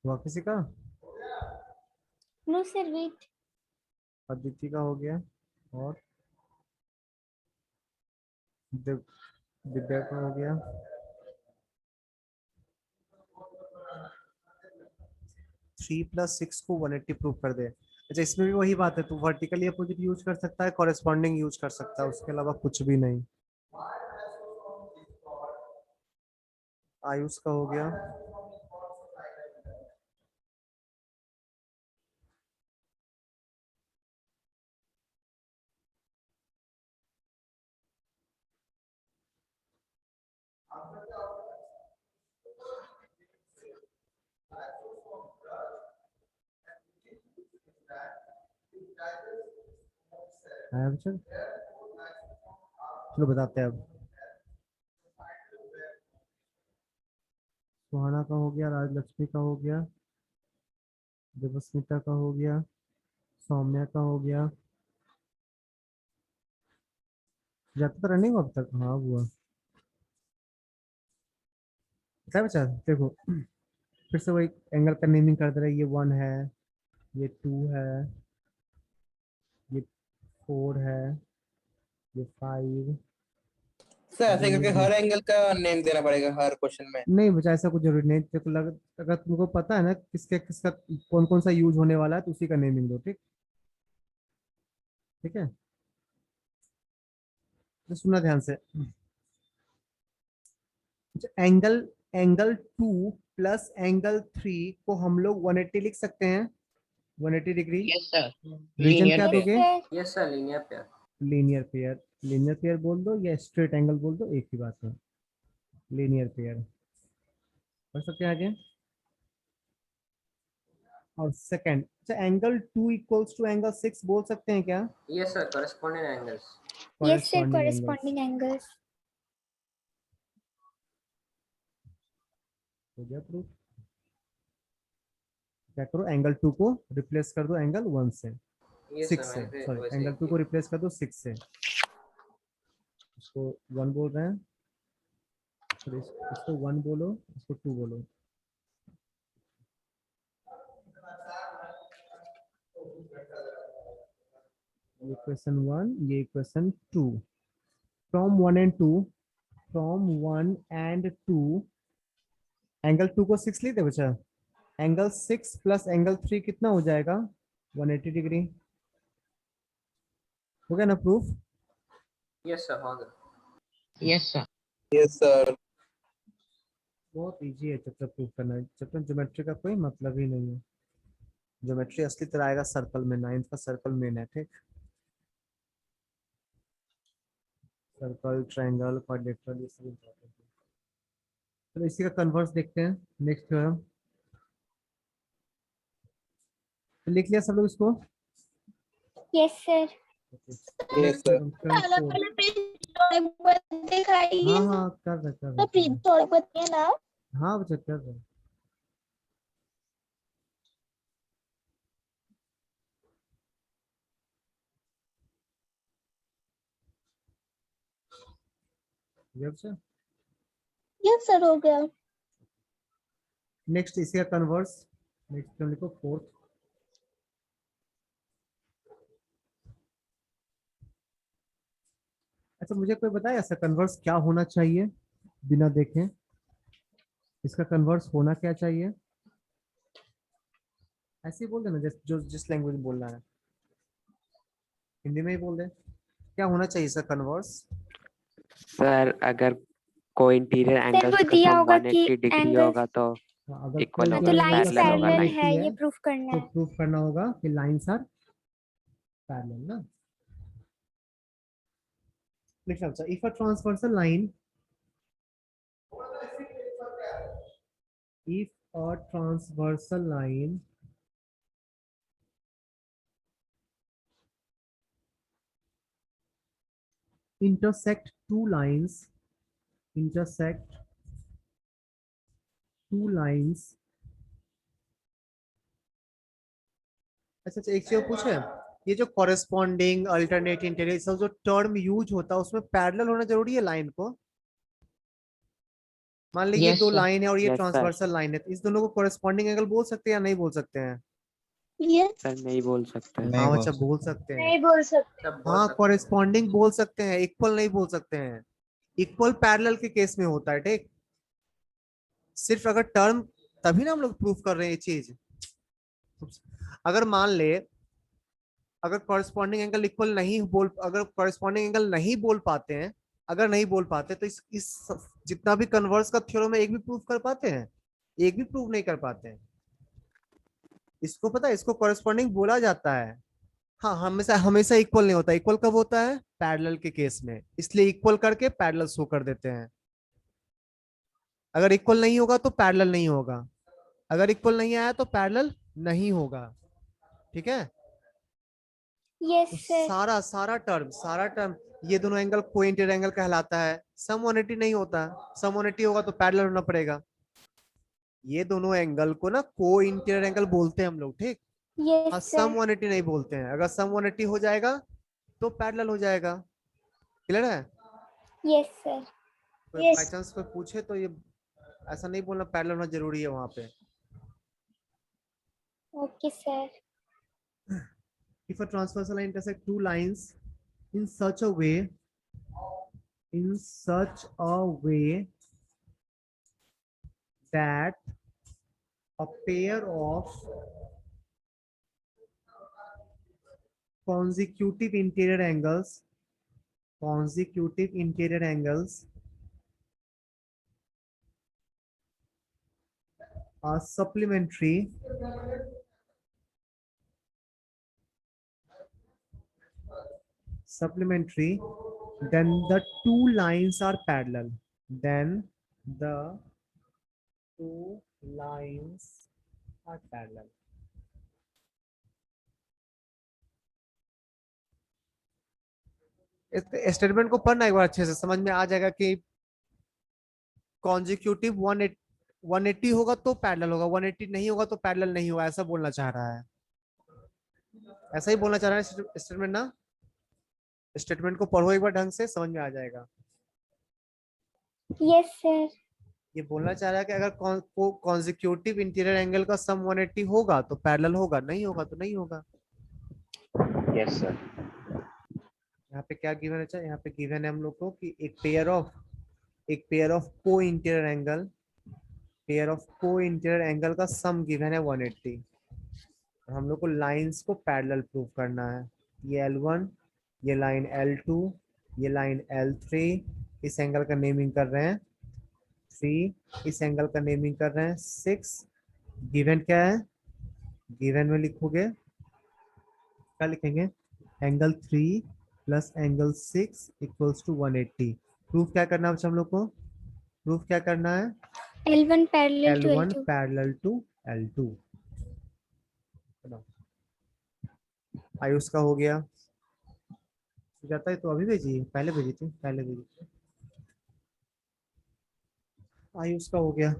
हुआ किसी का? No sir wait. अदिति का हो गया, और दिव्या का हो गया, 3 प्लस 6 को 180 प्रूव कर दे। अच्छा, इसमें भी वही बात है, तू वर्टिकली अपोजिट यूज कर सकता है, कॉरेस्पॉन्डिंग यूज कर सकता है, उसके अलावा कुछ भी नहीं। आयुष का हो गया, आया बच्चा? चलो बताते हैं अब। सुहाना का हो गया, राजलक्ष्मी का हो गया, देवस्मिता का हो गया, सौम्या का हो गया, जाता तो रनिंग अब तक, हाँ हुआ। क्या बच्चा देखो, फिर से वही एंगल का नेमिंग कर दे रहे, ये 1 है, ये 2 है, ये 4 है, ये 5। सर ऐसे करके हर एंगल का नेम देना पड़ेगा हर क्वेश्चन में? नहीं बच्चा, ऐसा कुछ जरूरी नहीं, तेरे को अगर तुमको पता है ना किसके किसका कौन कौन सा यूज होने वाला है, तो उसी का नेमिंग दो, ठीक? ठीक है, तो सुनना ध्यान से। एंगल एंगल 2 प्लस एंगल 3 को हम लोग 180 लिख सकते हैं, 180 डिग्री। यस सर, रीजन क्या यस दोगे? Sir. Yes sir, linear pair. Linear pair, linear pair बोल दो या स्ट्रेट एंगल बोल दो, एक ही बात है, लीनियर पेयर। पढ़ सकते हैं आगे। और सेकंड, अच्छा एंगल 2 इक्वल्स टू एंगल 6 बोल सकते हैं क्या? Yes sir, corresponding angles. Yes sir, Corresponding angles। Corresponding angles. हो गया प्रूफ। क्या करो, एंगल 2 को रिप्लेस कर दो एंगल 1 से, यस 6 सर, से, मैंने सॉरी वैसे एंगल ही 2 को रिप्लेस कर दो 6 से, इसको 1 बोल रहे हैं, फिर इसको 1 बोलो, इसको 2 बोलो। ये क्वेश्चन 1, ये question 2। From 1 and 2, from 1 and 2, angle 2 को 6 लेते बच्चा, एंगल 6 प्लस एंगल 3 कितना हो जाएगा? 180 डिग्री। हो गया ना प्रूफ? यस सर, हो गया। Yes sir. Yes sir. बहुत इजी है चैप्टर प्रूफ करना, चैप्टर ज्योमेट्री का कोई मतलब ही नहीं है। ज्योमेट्री असली तरह आएगा सर्कल में, 9th का सर्कल मेन है, ठीक? सर्कल, ट्रायंगल, क्वाड्रिलेटरल, ये सब इंपॉर्टेंट है। चलो इसी का कन्वर्स देखते हैं, नेक्स्ट थ्योरम। तो लिख लिया सब लोग इसको? Yes sir. Yes sir. हाँ हाँ कर रहे ना। हाँ बच्चा कर रहे। यस सर, हो गया। नेक्स्ट इसी का कन्वर्स, नेक्स्ट लिखो 4th। अच्छा मुझे कोई बताए ऐसा कन्वर्स क्या होना चाहिए बिना देखे, इसका कन्वर्स होना क्या चाहिए? ऐसे ही बोल देना जो जिस लैंग्वेज में बोलना है, हिंदी में ही बोल दे। क्या होना चाहिए इसका कन्वर्स? सर अगर कोई इंटीरियर सर एंगल्स वो का दिया सम होगा कि 180 डिग्री एंगल, होगा तो अगर इक्वल हाँ होगा, तो लाइंस पैरेलल होगा पैरेलल लाइन। है, ये प्रूफ करना तो है। प्रूफ करना होगा कि लाइंस आर पैरेलल ना। Next answer, if a transversal line, if a transversal line intersect two lines, अच्छा अच्छा, एक चीज पूछे, ये जो कॉरेस्पॉन्डिंग, अल्टरनेट, इंटीरियर, सब जो टर्म यूज होता है उसमें पैरेलल होना जरूरी है लाइन को? मान लीजिए Yes, दो sir. लाइन है और ये Yes, sir. ट्रांसवर्सल लाइन है, तो इस दोनों को कॉरेस्पॉन्डिंग एंगल बोल सकते हैं या नहीं बोल सकते हैं? सर नहीं बोल सकते। हाँ अच्छा बोल सकते हैं। नहीं बोल सकते। सब बोल हाँ सकते हैं। कॉरेस्पॉन्डिंग बोल सकते हैं, इक्वल नहीं बोल सकते हैं। इक्वल पैरेलल के केस में होता है, ठीक। सिर्फ अगर टर्म, तभी ना हम लोग प्रूफ कर रहे हैं ये चीज। अगर मान ले, अगर कॉरेस्पॉन्डिंग एंगल इक्वल नहीं बोल, अगर कॉरेस्पॉन्डिंग एंगल नहीं बोल पाते हैं, अगर नहीं बोल पाते तो इस जितना भी कन्वर्स का थ्योरम है, एक भी प्रूफ कर पाते हैं? एक भी प्रूफ नहीं कर पाते हैं। इसको पता है, इसको कॉरेस्पॉन्डिंग बोला जाता है। हाँ हमेशा हमेशा इक्वल नहीं होता, इक्वल कब होता है? पैरेलल के केस में, इसलिए इक्वल करके पैरेलल शो कर देते हैं। अगर इक्वल नहीं होगा तो पैरेलल नहीं होगा, अगर इक्वल नहीं आया तो पैरेलल नहीं होगा, ठीक है। यस तो सर। सारा टर्म ये दोनों एंगल कोइंटर एंगल कहलाता है। सम 180 नहीं होता, सम 180 होगा तो पैरेलल होना पड़ेगा। ये दोनों एंगल को ना कोइंटर एंगल बोलते हैं हम लोग, ठीक। हाँ यस सम सर। 180 नहीं बोलते हैं, अगर सम 180 हो जाएगा तो पैरेलल हो जाएगा। क्लियर है? Yes sir. बाई चांस कोई पूछे तो ये ऐसा नहीं बोलना पैरेलल होना जरूरी है वहां पे। Okay sir. If a transversal line intersect two lines in such a way, that a pair of consecutive interior angles are supplementary then the two lines are parallel, then the two lines are parallel. Statement को पढ़ना एक बार अच्छे से, समझ में आ जाएगा कि consecutive 180 होगा तो पैरेलल होगा, 180 नहीं होगा तो पैरेलल नहीं होगा, ऐसा बोलना चाह रहा है। ऐसा ही बोलना चाह रहा है स्टेटमेंट ना। स्टेटमेंट को पढ़ो एक बार ढंग से, समझ में आ जाएगा। Yes sir. ये बोलना चाह रहा है कि अगर कॉन्जिक्यूटिव इंटीरियर एंगल का सम 180 होगा तो पैरेलल होगा, नहीं होगा तो नहीं होगा। Yes, sir. यहाँ पे क्या गिवन है? अच्छा यहाँ पे गिवन है हम लोग को कि एक pair of co interior angle का सम गिवन है 180। हम लोग को लाइंस को पैरेलल प्रूव करना है। ये L1, ये लाइन L2, ये लाइन L3, इस एंगल का नेमिंग कर रहे हैं 3, इस एंगल का नेमिंग कर रहे हैं 6। गिवन क्या है? गिवन में लिखोगे, क्या लिखेंगे? Angle 3 plus angle 6 equals to 180। Proof क्या करना है हम लोग को? प्रूफ क्या करना है? L1 parallel to L1 L2। Parallel to L2। Ayush का हो गया। जाता है तो अभी भेजिए, पहले भेजी थी। आयुष का हो गया।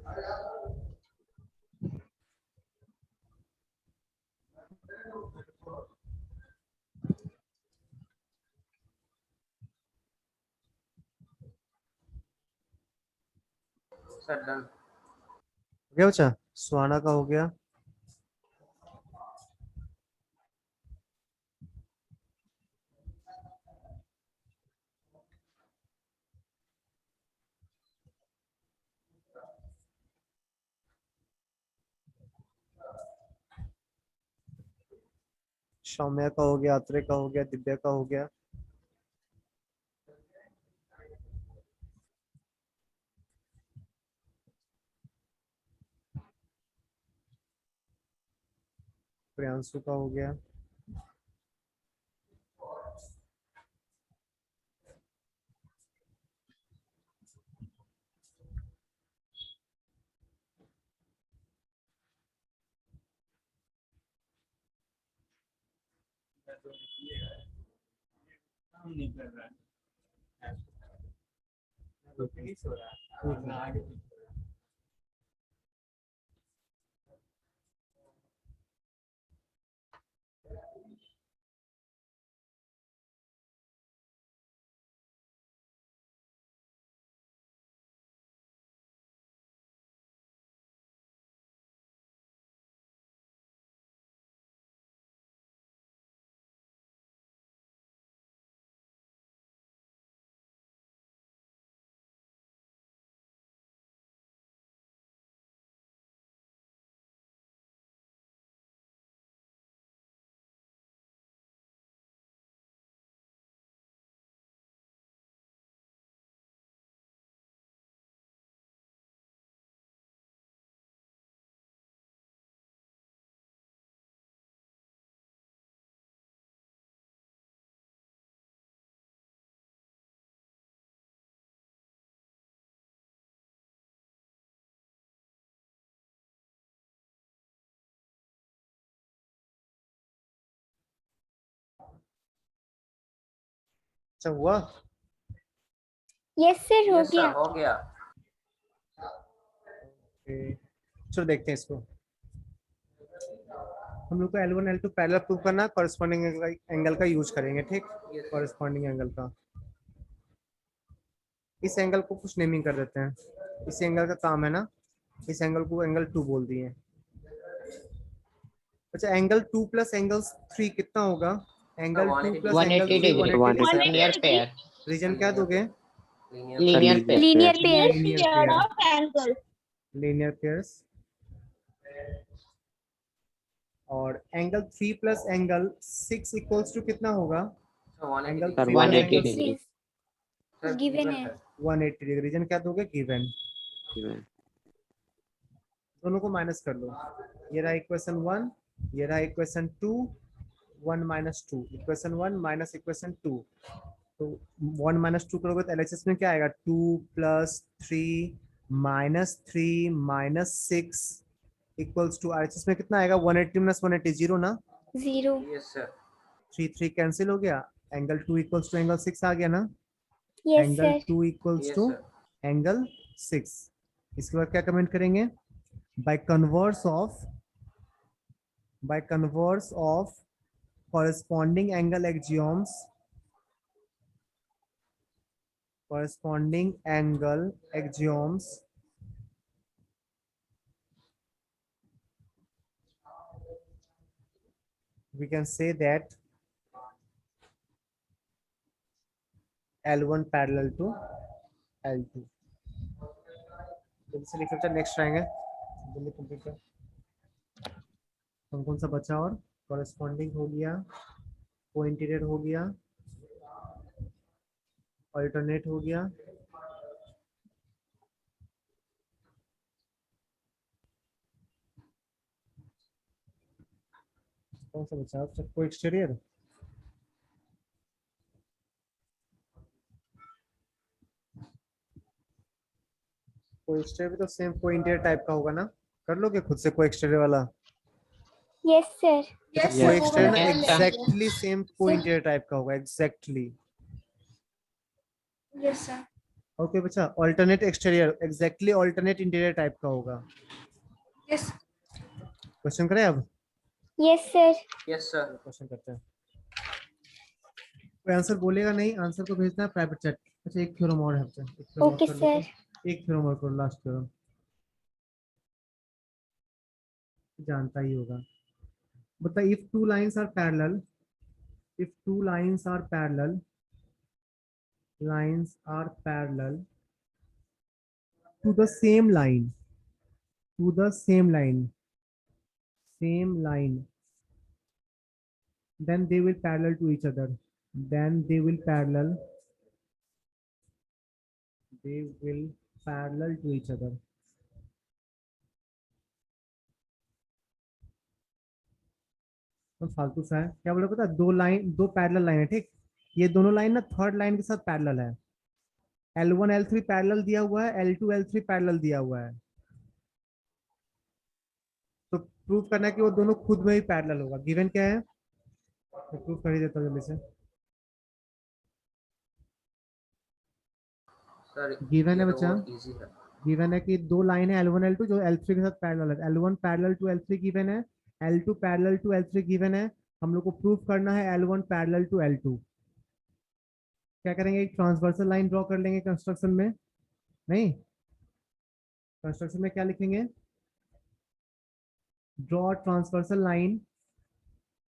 Sir done. हो गया बच्चा? सुहाना का हो गया। सौम्या का हो गया, अत्रे का हो गया, दिव्या का हो गया। प्रियांशु का हो गया। अच्छा हुआ। यस सर, हो यस गया। सर हो गया। Okay, चलो देखते हैं इसको। हम लोग को L1 L2 पैरेलल प्रूव करना, कॉरेस्पॉन्डिंग एंगल का यूज करेंगे, ठीक। Yes, sir. कॉरेस्पॉन्डिंग एंगल का, इस एंगल को कुछ नेमिंग कर देते हैं। इस एंगल का काम है ना, इस एंगल को एंगल 2 बोल दिए। अच्छा, एंगल 2 प्लस एंगल 3 कितना होगा? Angle 2 plus angle 180 3 degree. 180 Linear pair. Reason क्या दोगे? Linear Linear pair. Linear pair. Linear pairs. और angle 3 plus angle 6 equals to कितना होगा? So 180 angle degree. 3 180 plus degree. Sir, given given है। है। 180 डिग्री। रीजन क्या दोगे? गिवन। given. दोनों को माइनस कर लो। ये रहा इक्वेशन 1, ये रहा equation 2, 1 minus 2, equation 1 minus equation 2। तो 1 माइनस 2 करोगे तो एलएचएस में क्या आएगा? 2 plus 3 minus 3 minus 6 equals to RHS में कितना आएगा? 180 माइनस 180 जीरो ना। 0। Yes sir. 3 3 कैंसिल हो गया। एंगल 2 इक्वल्स टू एंगल 6 आ गया ना। Yes angle sir. 2 equals Yes to sir. Angle 6। इसके बाद क्या कमेंट करेंगे? by converse of corresponding angle axioms, we can say that L1 parallel to L2। जल्दी से लिख सकते हैं, नेक्स्ट आएंगे जल्दी कंप्लीट कर। कौन सा बचा? और कॉरेस्पॉन्डिंग हो गया, कोइंटीरियर हो गया, अल्टरनेट हो गया, कौन सा बचा? को एक्सटीरियर। को एक्सटीरियर भी तो सेम को इंटीरियर टाइप का होगा ना। कर लोगे खुद से को एक्सटीरियर वाला? Yes sir. यस को सर, एक्सटीरियर ना Yes, sir. एग्जैक्टली सेम को इंटीरियर टाइप का होगा, एग्जैक्टली। Yes sir. ओके बच्चा, alternate exterior exactly alternate interior type का होगा। यस क्वेश्चन करें अब? Yes sir. Yes sir. Question करते हैं। कोई आंसर बोलेगा नहीं, आंसर को भेजना है प्राइवेट चैट। अच्छा, एक थ्योरम और है बच्चा, एक थ्योरम और ओके कर लो सर। तो। एक थ्योरम और करो, लास्ट थ्योरम, जानता ही होगा। बता, if two lines are parallel, if two lines are parallel to the same line, same line then they will parallel to each other. Then they will parallel to each other. तो फालतू सा है, क्या बोला पता, दो पैरेलल लाइन है, ठीक, ये दोनों लाइन ना थर्ड लाइन के साथ पैरेलल है। L1 L3 पैरेलल दिया हुआ है, L2 L3 पैरेलल दिया हुआ है, तो प्रूव करना है कि वो दोनों खुद में ही पैरेलल होगा। गिवन क्या है, तो प्रूव कर ही देता हूँ जल्दी से। सर गिवन है ये तो बच्चा, बहुत इजी है। गिवन है कि दो लाइन है L1 L2 जो L3 के साथ पैरेलल है। L1 parallel to L3 given है, L2 parallel to L3 given है। हम लोग को प्रूफ करना है L1 पैरेलल टू L2। क्या करेंगे, एक ट्रांसवर्सल लाइन ड्रॉ कर लेंगे कंस्ट्रक्शन में, नहीं कंस्ट्रक्शन में क्या लिखेंगे, draw transversal line,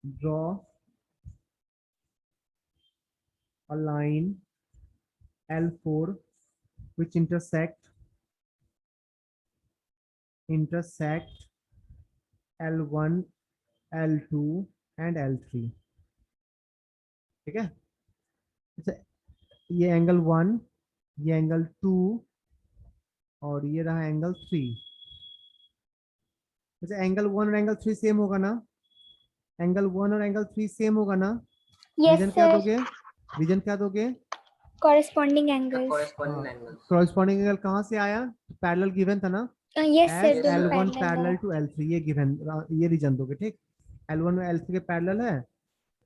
draw a line L4 which intersect L1 L2 and L3, ठीक है। अच्छा, ये एंगल 1, ये एंगल 2 और ये रहा एंगल 3। अच्छा, एंगल 1 और एंगल 3 सेम होगा ना, एंगल 1 और एंगल 3 सेम होगा ना। Yes, रीजन क्या sir. दोगे, रीजन क्या दोगे, Corresponding angles. Corresponding angles. Corresponding angle कहाँ से आया, पैरेलल गिवन था ना, Yes, sir. एज दोनों L1 parallel पैरेलल है. टू L3, ये गिवन, ये रीजन दोगे, ठीक। L1 और L3 के पैरेलल है,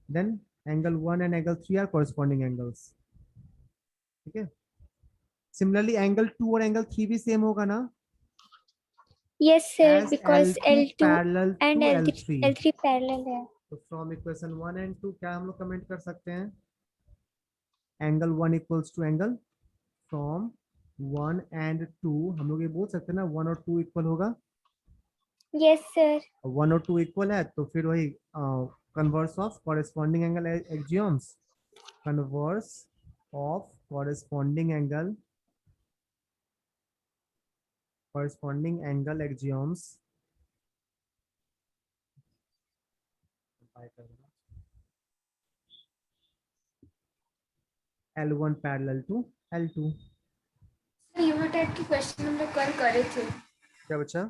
then angle 1 and angle 3 are corresponding angles, ठीक है। सिमिलरली एंगल 2 और एंगल 3 भी सेम होगा ना, Yes, sir. as Because L2 L2 parallel and to L3 L3। L3 parallel है. तो फ्रॉम इक्वेशन 1 एंड 2 क्या हम लोग कमेंट कर सकते हैं, angle 1 equals to angle, from 1 and 2 हम लोग ये बोल सकते हैं ना 1 और 2 इक्वल होगा। Yes, sir. 1 और 2 इक्वल है तो फिर वही converse of corresponding angle axioms, converse of corresponding angle axioms L1 parallel to L2। UV type की क्वेश्चन हम लोग कल करे थे। क्या बच्चा,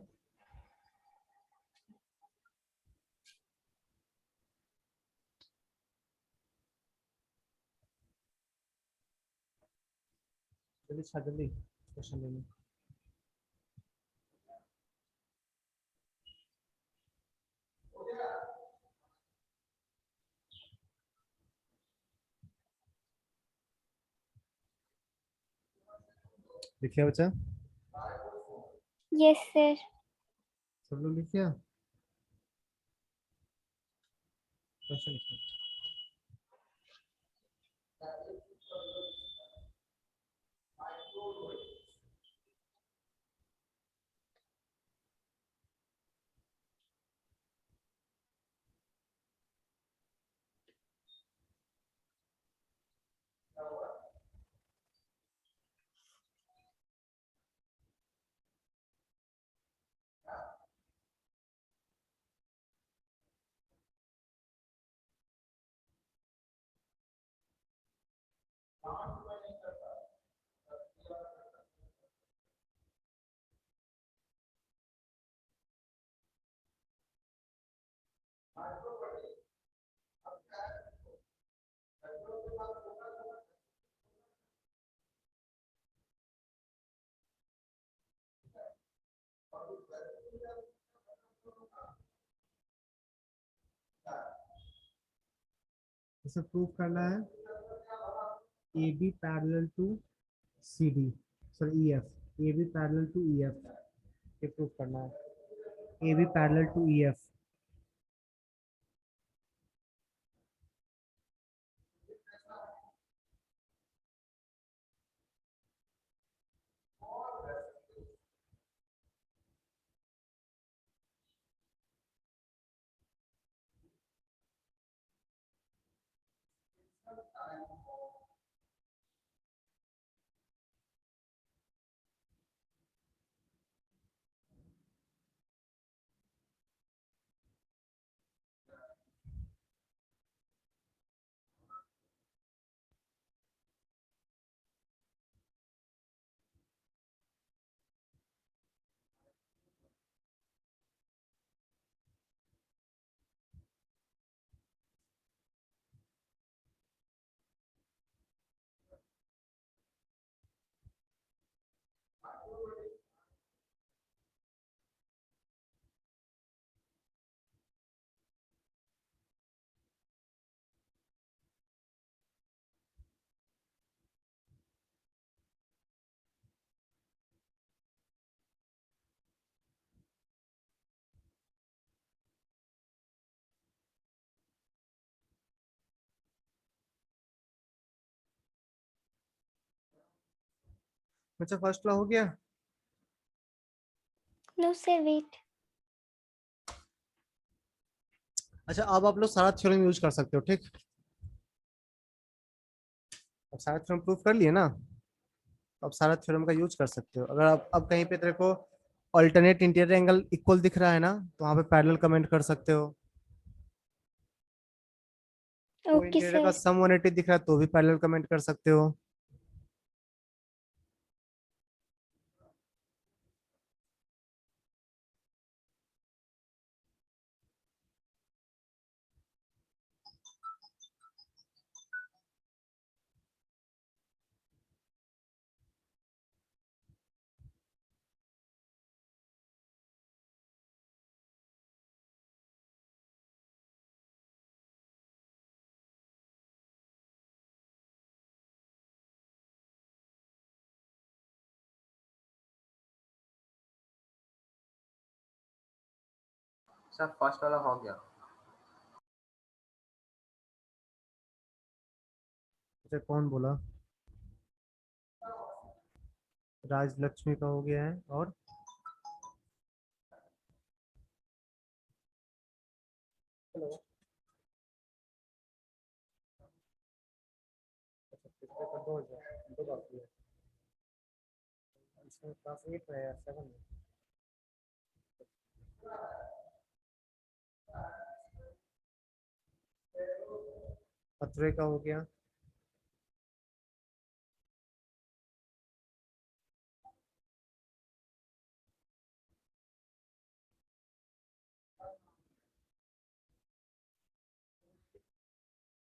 जल्दी क्वेश्चन लेंगे। लिखिए बच्चा, Yes, sir. सब लोग लिखिए क्वेश्चन लिखिए। इसे प्रूव करना है AB parallel to CD, sorry EF, AB parallel to EF, ये प्रूव करना है, AB पैरेलल टू EF। अच्छा फर्स्ट लॉ हो गया। No sir wait. अच्छा अब आप लोग सारा थ्योरम यूज कर सकते हो, ठीक। अब सारा थ्योरम प्रूव कर लिए ना, अब सारा थ्योरम का यूज कर सकते हो। अगर आप अब कहीं पे तेरे को अल्टरनेट इंटीरियर एंगल इक्वल दिख रहा है ना, तो वहां पे पैरेलल कमेंट कर सकते हो। कोई ओके इंटीरियर का सर। सम 180 दिख रहा है तो भी पैरेलल कमेंट कर सकते हो। सर फर्स्ट वाला हो गया। अच्छा कौन बोला? राजलक्ष्मी का हो गया है, और हेलो। अच्छा पिछले का दो दो बाकी है, इसमें क्लास 8 में है या 7 में? अथरे का हो गया।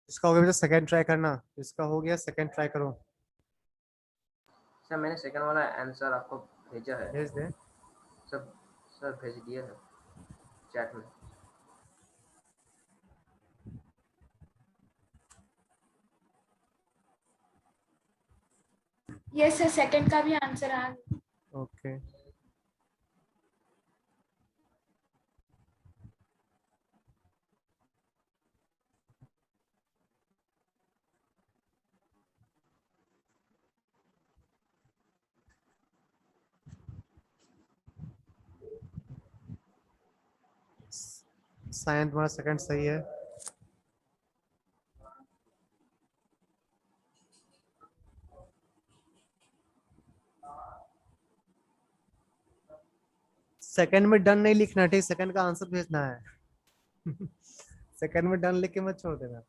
इसका हो गया बेटा, सेकंड ट्राई करना। इसका हो गया, सेकंड ट्राई करो। सर मैंने सेकंड वाला आंसर आपको भेजा है। भेज दे। सर सर भेज दिया है चैट में। यस सर, सेकंड का भी आंसर आ गया। ओके सायन तुम्हारा सेकंड सही है। सेकंड में डन नहीं लिखना, ठीक, सेकंड का आंसर भेजना है। सेकंड में डन लिख के मत छोड़ देना।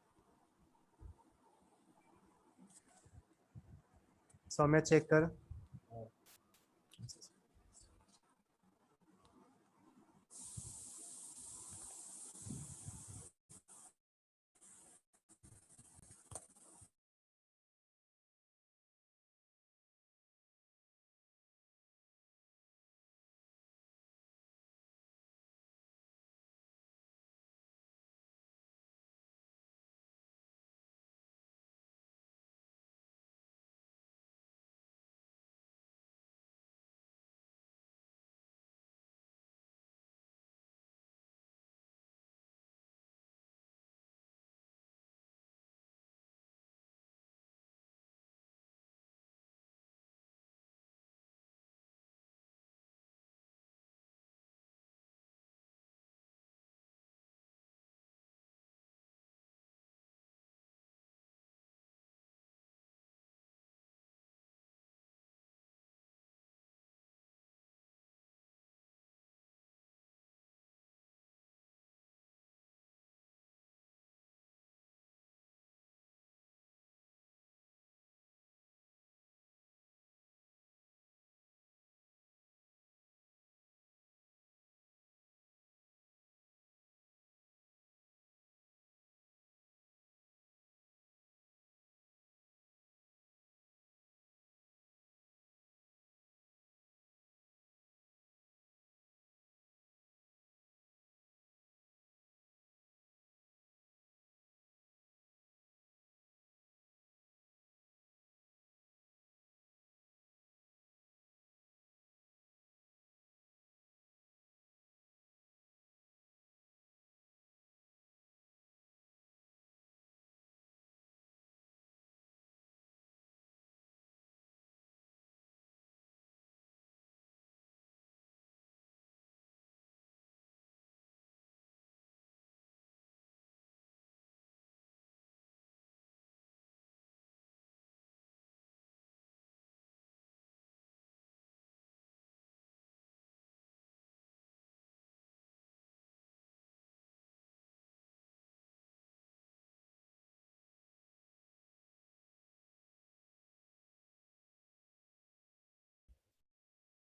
सौम्या चेक कर।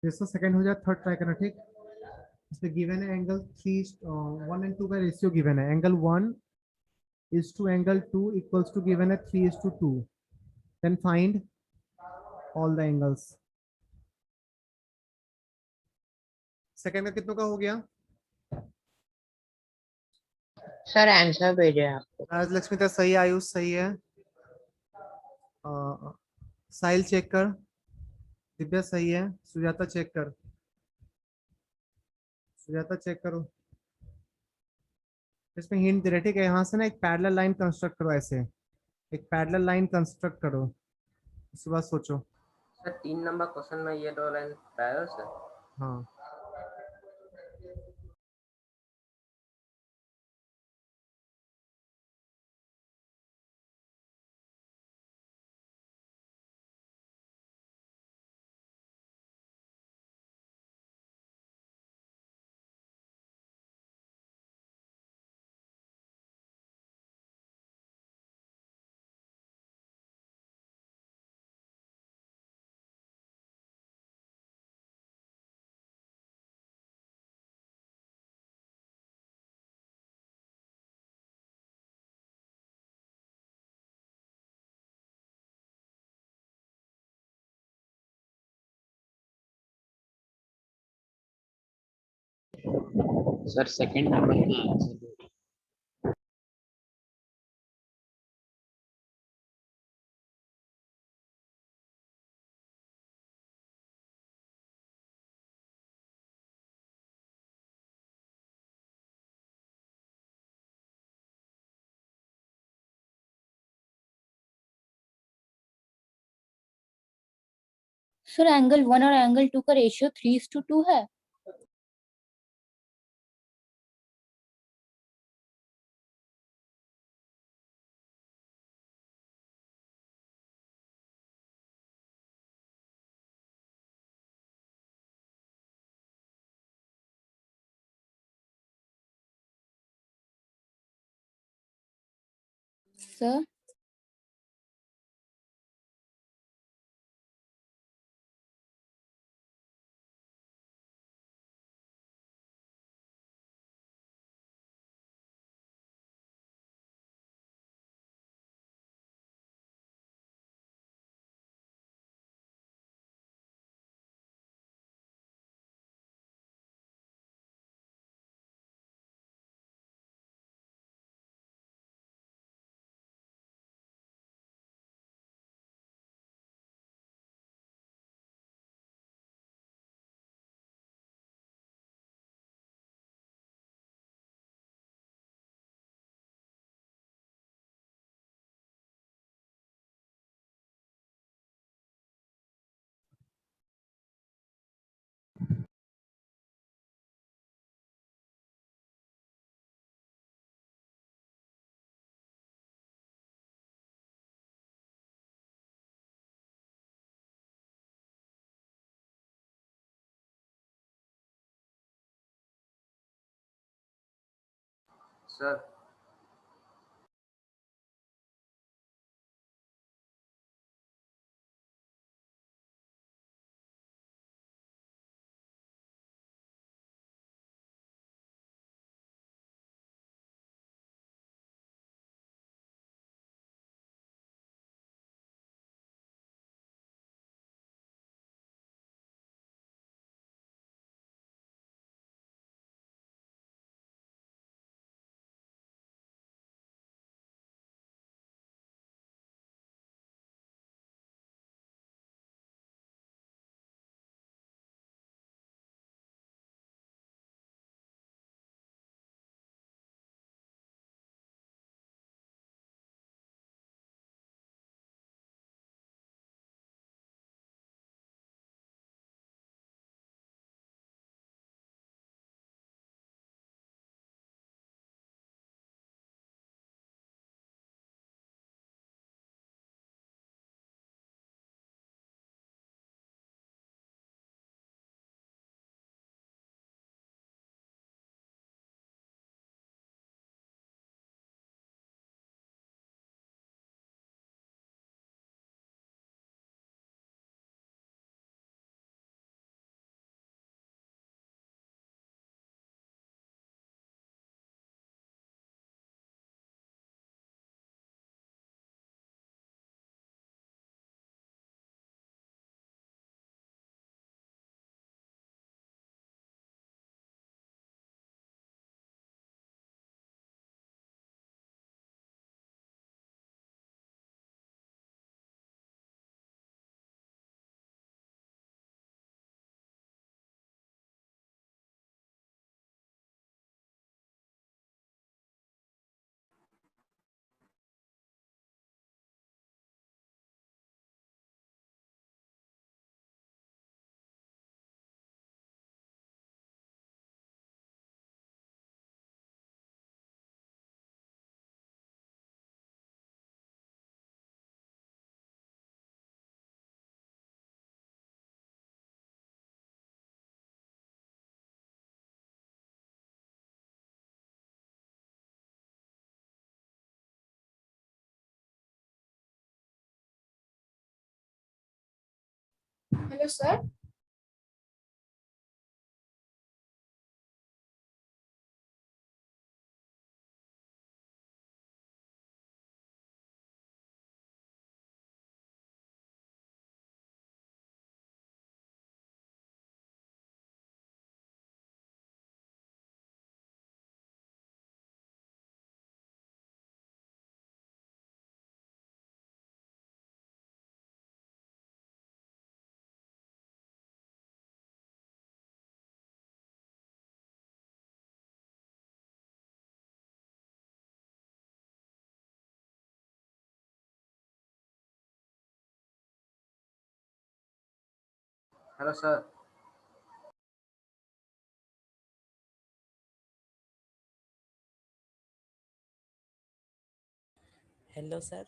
इसका सेकंड हो जाए, थर्ड ट्राई करना, ठीक। इसमें गिवन है एंगल 1 and 2 का रेशियो गिवन है, angle 1 is to angle 2 equals to given है 3:2, then find all the angles। Second का कितनों का हो गया? सर आंसर भेजे आपको। राजलक्ष्मी का सही, आयुष सही है, साहिल चेक कर, दिव्या सही है, सुजाता चेक कर, सुजाता चेक करो। इसमें हिंट दे रहे, ठीक है, यहाँ से ना एक पैरेलल लाइन कंस्ट्रक्ट करो, ऐसे एक पैरेलल लाइन कंस्ट्रक्ट करो, उसके बाद सोचो। सर 3 नंबर क्वेश्चन में ये दो लाइन पैरेलल सर। हाँ, सर सेकंड नंबर का आंसर सर एंगल 1 और एंगल 2 का रेशियो 3:2 है। Sir sir hello sir. Hello sir. Hello sir.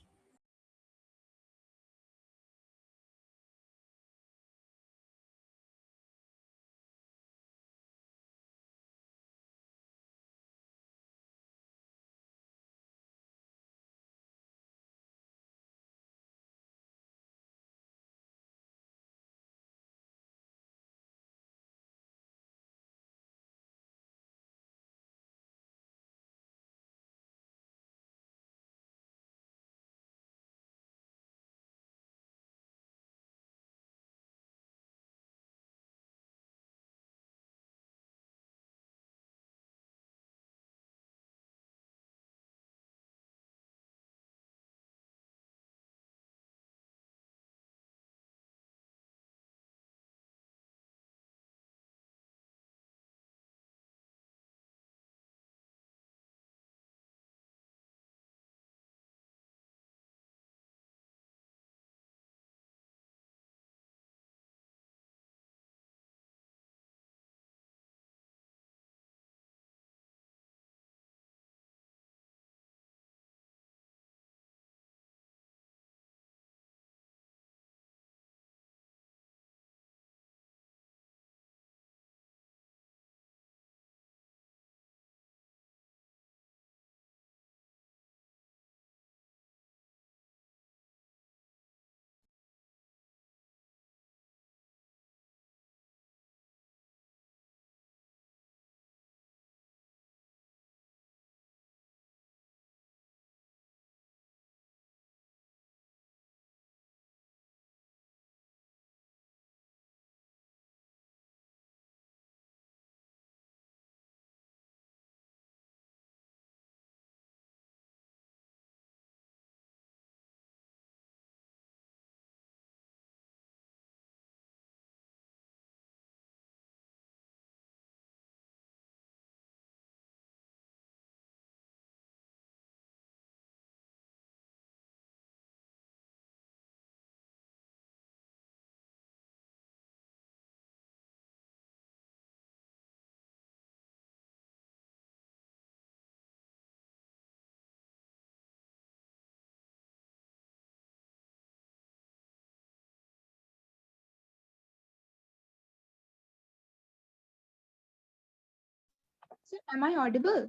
Sir, am I audible?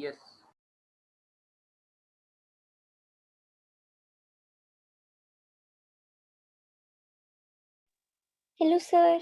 Yes. Hello, sir.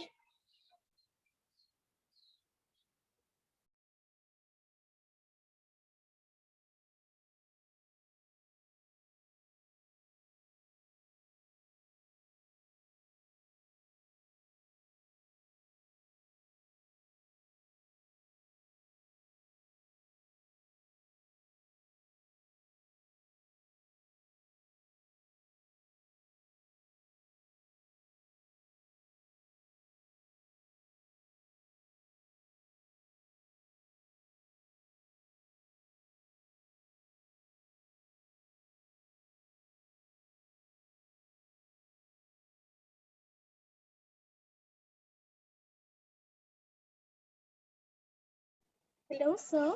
Hello, sir.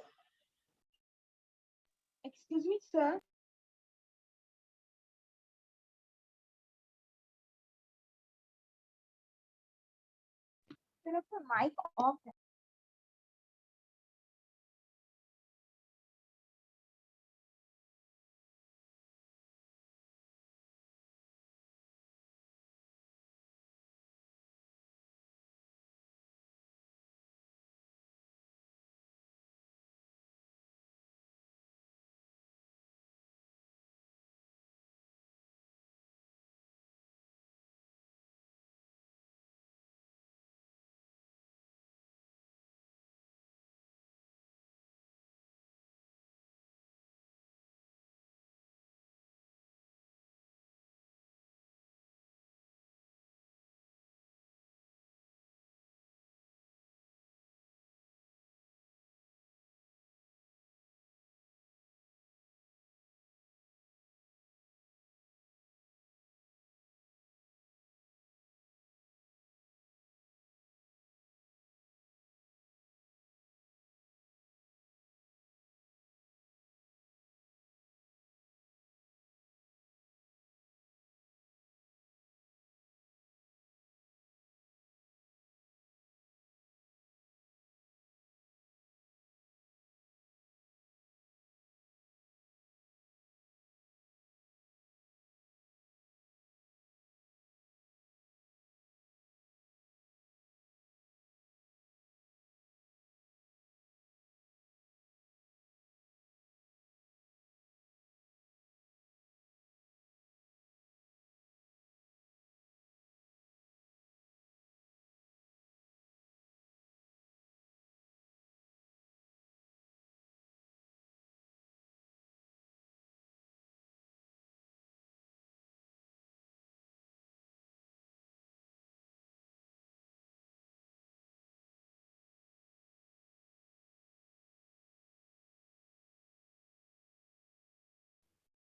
Excuse me, sir. Sir, आपका mic off है।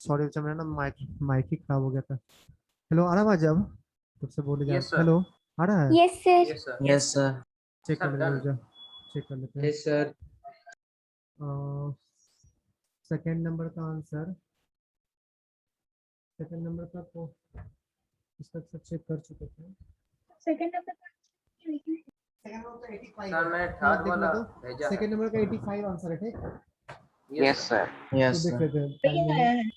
Sorry बच्चा, मेरा ना mic ही खराब हो गया था। हेलो, आ रहा आवाज अब? तब से बोले जा। Yes, sir. हेलो, आ रहा है? Yes sir. Yes, sir. Yes, sir. Check कर Sir, लेते हैं, done. रुक जा, चेक कर लेते हैं। Yes, sir. सेकंड नंबर का आंसर, सेकंड नंबर का को इस तक सब चेक कर चुके थे। सेकंड नंबर सेकंड नंबर का 85 Sir, है। मैंने थोड़ा थर्ड देख वाला लो तो, भेजा है। सेकंड नंबर का 85 आंसर है, ठीक? Yes, Yes, sir. sir. Yes, तो देख sir. लेते हैं, टाइम नहीं है।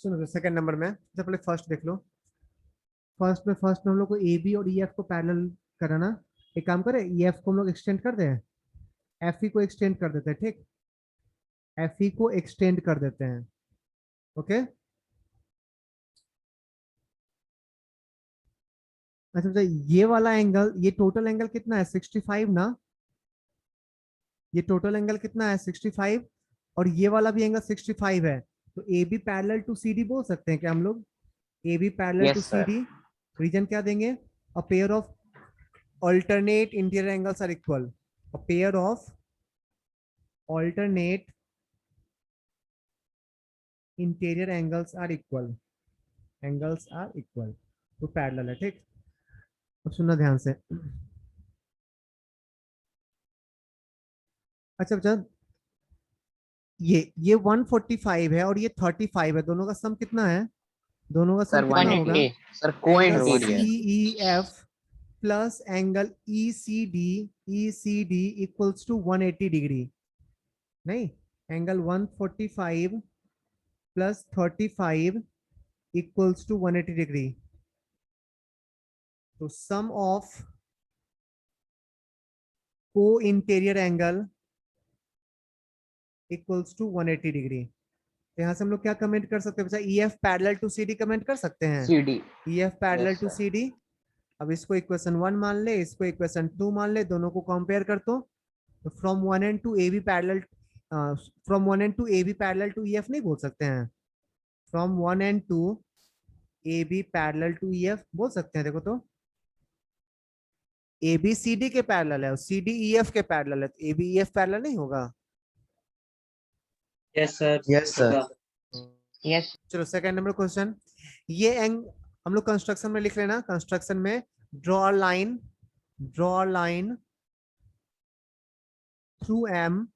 सुनो, तो सेकंड नंबर में सबसे पहले फर्स्ट देख लो। फर्स्ट में हम लोग को ए बी और ई एफ को पैरेलल कराना। एक काम करें, ई एफ को हम लोग एक्सटेंड कर दें, एफ ई को एक्सटेंड कर देते हैं, ठीक? एफ ई को एक्सटेंड कर देते हैं, ओके? अच्छा अच्छा, ये वाला एंगल, ये टोटल एंगल कितना है? 65 ना? ये टोटल एंगल कितना है? 65। और ये वाला भी एंगल 65 है, तो A B parallel to C D बोल सकते हैं क्या हम लोग? A B parallel to Yes, C sir. D. Reason क्या देंगे? A pair of alternate interior angles are equal. A pair of alternate interior angles are equal. Angles are equal. तो parallel है, ठीक? अब सुनना ध्यान से। अच्छा बच्चा, ये 145 है और ये 35 है, दोनों का सम कितना है? दोनों का Sir, सम कितना होगा? 180. Sir, angle co-interior. CEF plus angle ECD equals to 180 degree. नहीं, angle 145 plus 35 equals to 180 degree. तो sum of co interior angle equals to 180 degree. तो यहाँ से हम लोग क्या कमेंट कर सकते हैं बच्चा? E F parallel to C D comment कर सकते हैं। CD. E F parallel Yes, to sir. C D. अब इसको इक्वेशन 1 मान ले, इसको इक्वेशन 2 मान ले, दोनों को कंपेयर कर तो from 1 and two A B parallel, from 1 and two A B parallel to E F नहीं बोल सकते हैं? From 1 and two A B parallel to E F बोल सकते हैं। देखो तो, ए बी सी डी के पैरेलल है और सी डी ई एफ के पैरेलल है, तो A B E F parallel नहीं होगा। Yes, sir. Yes, sir. Yes. चलो सेकंड नंबर क्वेश्चन। ये हम लोग कंस्ट्रक्शन में लिख लेना। कंस्ट्रक्शन में draw line through M,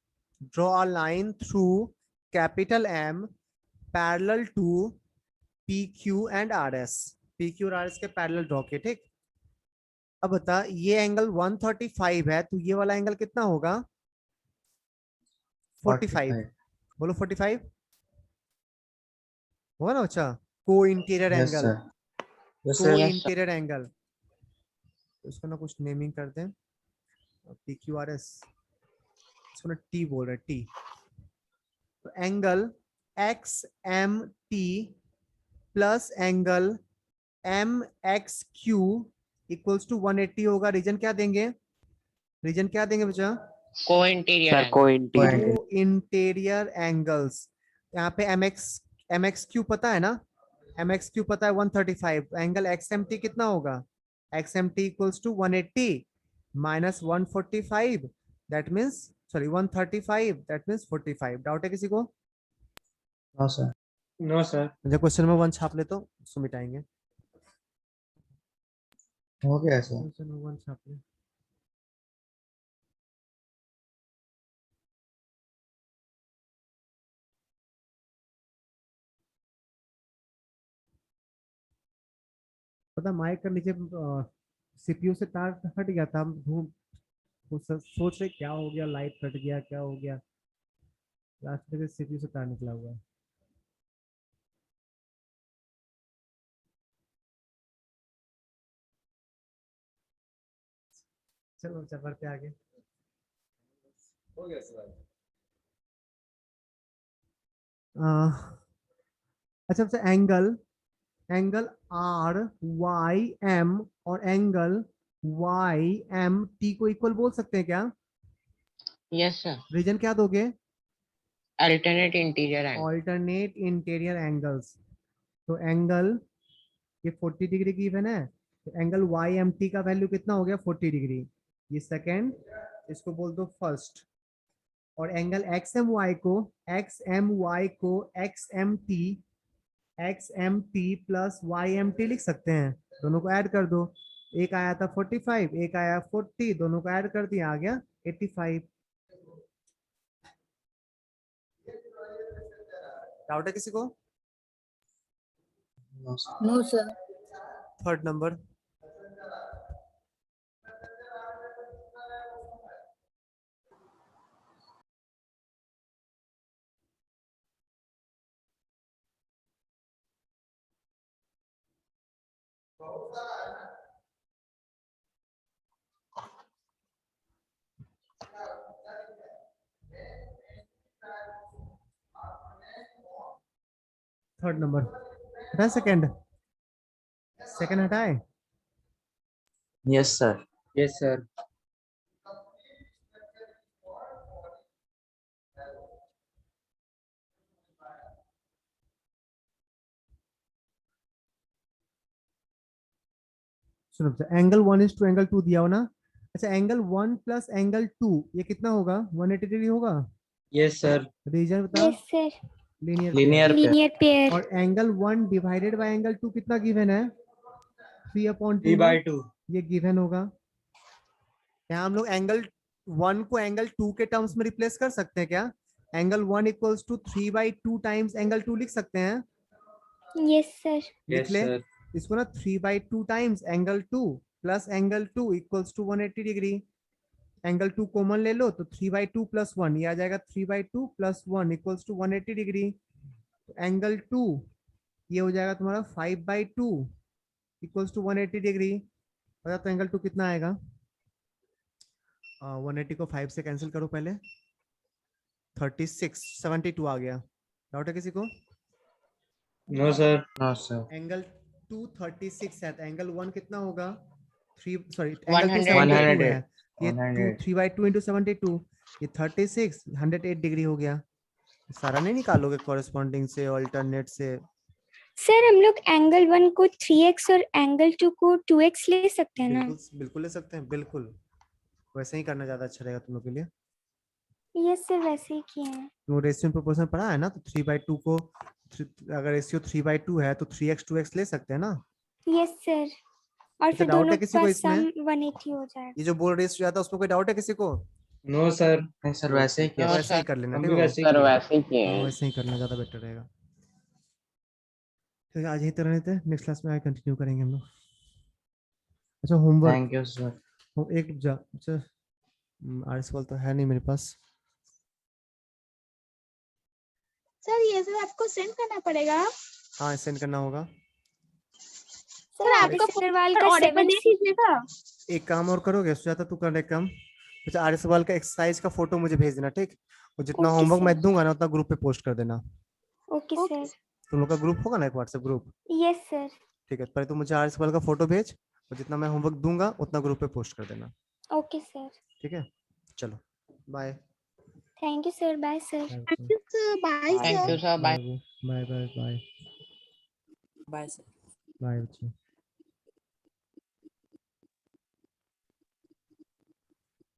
draw line through capital M parallel to P Q and R S. P Q और आर एस के पैरेलल ड्रॉ के, ठीक? अब बता, ये एंगल 135 है, तो ये वाला एंगल कितना होगा? 45। बोलो 45 होगा ना बच्चा? को interior Yes, angle, sir. Yes, को sir. Yes, sir. Interior angle. तो इसको ना कुछ नेमिंग करते हैं, पी क्यू आर एस, इसको ना टी बोल रहे हैं, टी। तो angle X M T plus angle M X Q equals to 180 होगा। रीजन क्या देंगे? रीजन क्या देंगे बच्चा? Co-interior. Sir angle. को-इंटीरियर। को इंटीरियर एंगल्स। यहाँ पे एम एक्स क्यू पता है ना? एम एक्स क्यू पता है 135। एंगल एक्स एम टी कितना होगा? X M T equals to 180 minus 145, that means sorry 135, that means 45। Doubt है किसी को? No, sir. No, sir. मुझे क्वेश्चन नंबर 1 छाप ले तो उसको मिटाएंगे। हो गया sir. क्वेश्चन नंबर 1 छाप ले। पता माइक का नीचे सीपीयू से तार हट गया था, हम सोच रहे क्या हो गया, लाइट कट गया, क्या हो गया, लास्ट में सीपीयू से तार निकला हुआ है। चलो अच्छा, बढ़ते आगे। हो गया सर। अच्छा अच्छा, एंगल आर वाई एम और एंगल वाई एम टी को इक्वल बोल सकते हैं क्या? Yes, sir. रीजन क्या दोगे? Alternate interior angle. Alternate interior angles. तो एंगल ये 40 डिग्री गिवन है, तो एंगल वाई एम टी का वैल्यू कितना हो गया? 40 डिग्री। ये सेकेंड, इसको बोल दो फर्स्ट। और एंगल XMY को XMT प्लस YMT लिख सकते हैं। दोनों को ऐड कर दो, एक आया था 45, एक आया 40, दोनों को ऐड कर दिया, आ गया 85। डाउट है किसी को? No sir. Third number. Third number हटा, सेकंड हटाए। Yes sir. Yes, sir. सुनो, एंगल 1 is to एंगल 2 दिया हो ना। अच्छा, एंगल 1 प्लस एंगल 2 ये कितना होगा? 180 डिग्री होगा। Yes, sir. रीजन बता। Yes sir. Linear linear pair. और एंगल 1 डिवाइडेड बाय एंगल 2 कितना गिवन है? 3/2 3/2. ये गिवन होगा। यहाँ हम लोग एंगल 1 को एंगल 2 के टर्म्स में रिप्लेस कर सकते हैं क्या? Angle 1 equals to 3/2 times angle 2 लिख सकते हैं। Yes sir. लिख Yes, ले sir. इसको ना, 3/2 times angle 2 plus angle 2 equals to 180 degree. Angle 2 common ले लो तो 3/2 प्लस 1 ये आ जाएगा, 3/2 plus 1 equals to 180 degree. Angle 2 ये हो जाएगा तुम्हारा 5/2 इक्वल्स टू 180 डिग्री। बता तो एंगल 2 कितना आएगा? 180 को 5 से कैंसिल करो पहले, 36, 72 आ गया। डाउट है किसी को? No, sir. No sir. Angle 2 36 है तो एंगल 1 कितना होगा? 3 सॉरी 100, एंगल 2 72 है। ये 100. 3/2 इंटू 72, ये 36 108 डिग्री हो गया। सारा नहीं निकालोगे कॉरेस्पॉन्डिंग से, ऑल्टरनेट से? सर हम लोग एंगल 1 को 3x और एंगल 2 को 2x ले सकते हैं ना? बिल्कुल बिल्कुल ले सकते हैं, बिल्कुल वैसे ही करना ज्यादा अच्छा रहेगा तुम लोग के लिए। यस सर, वैसे ही किए हैं। तो रेशियो प्रोपोर्शन पढ़ा है ना, तो 3/2 को अगर रेशियो 3/2 है तो 3x 2x ले सकते हैं ना। Yes sir. और अच्छा, फिर डाउट है दोनों किसी का को इसमें? सम 180 हो जाएगा। ये जो बोल रेशियो आता है उसमें कोई डाउट है किसी को? No, sir. नहीं सर, वैसे ही तो किया। वैसे ही कर लेना, हम ठीक भी है? वैसे ही सर किए। वैसे ही किए हैं। वैसे ही करना ज्यादा बेटर रहेगा। ठीक है, आज यही तरह रहते हैं, नेक्स्ट क्लास में आगे कंटिन्यू करेंगे हम लोग। अच्छा, होमवर्क थैंक यू सर। एक रुक जा। अच्छा, आरएस वाल तो है नहीं मेरे पास। सर ये सब आपको सेंड करना पड़ेगा। हाँ, सेंड करना होगा। सर आपका सवाल फोन का ऑर्डर पर 7 दे दीजिएगा। एक काम और करोगे सुजाता, तू कर एक काम। अच्छा, आरएस वाल का एक्सरसाइज का फोटो मुझे भेज देना, ठीक? और जितना ओके होमवर्क सर। मैं दूंगा ना उतना ग्रुप पे पोस्ट कर देना। Okay sir. तुम लोग का ग्रुप होगा ना, एक व्हाट्सएप ग्रुप? Yes sir. ठीक है, पहले तो मुझे आरएस वाल का फोटो भेज और जितना मैं होमवर्क दूंगा उतना ग्रुप पे पोस्ट कर देना, ओके सर। ठीक है? चलो, bye thank you sir. Bye sir. Thank you sir, bye thank sir. You sir. Bye. Bye bye bye bye sir. Bye बच्चे।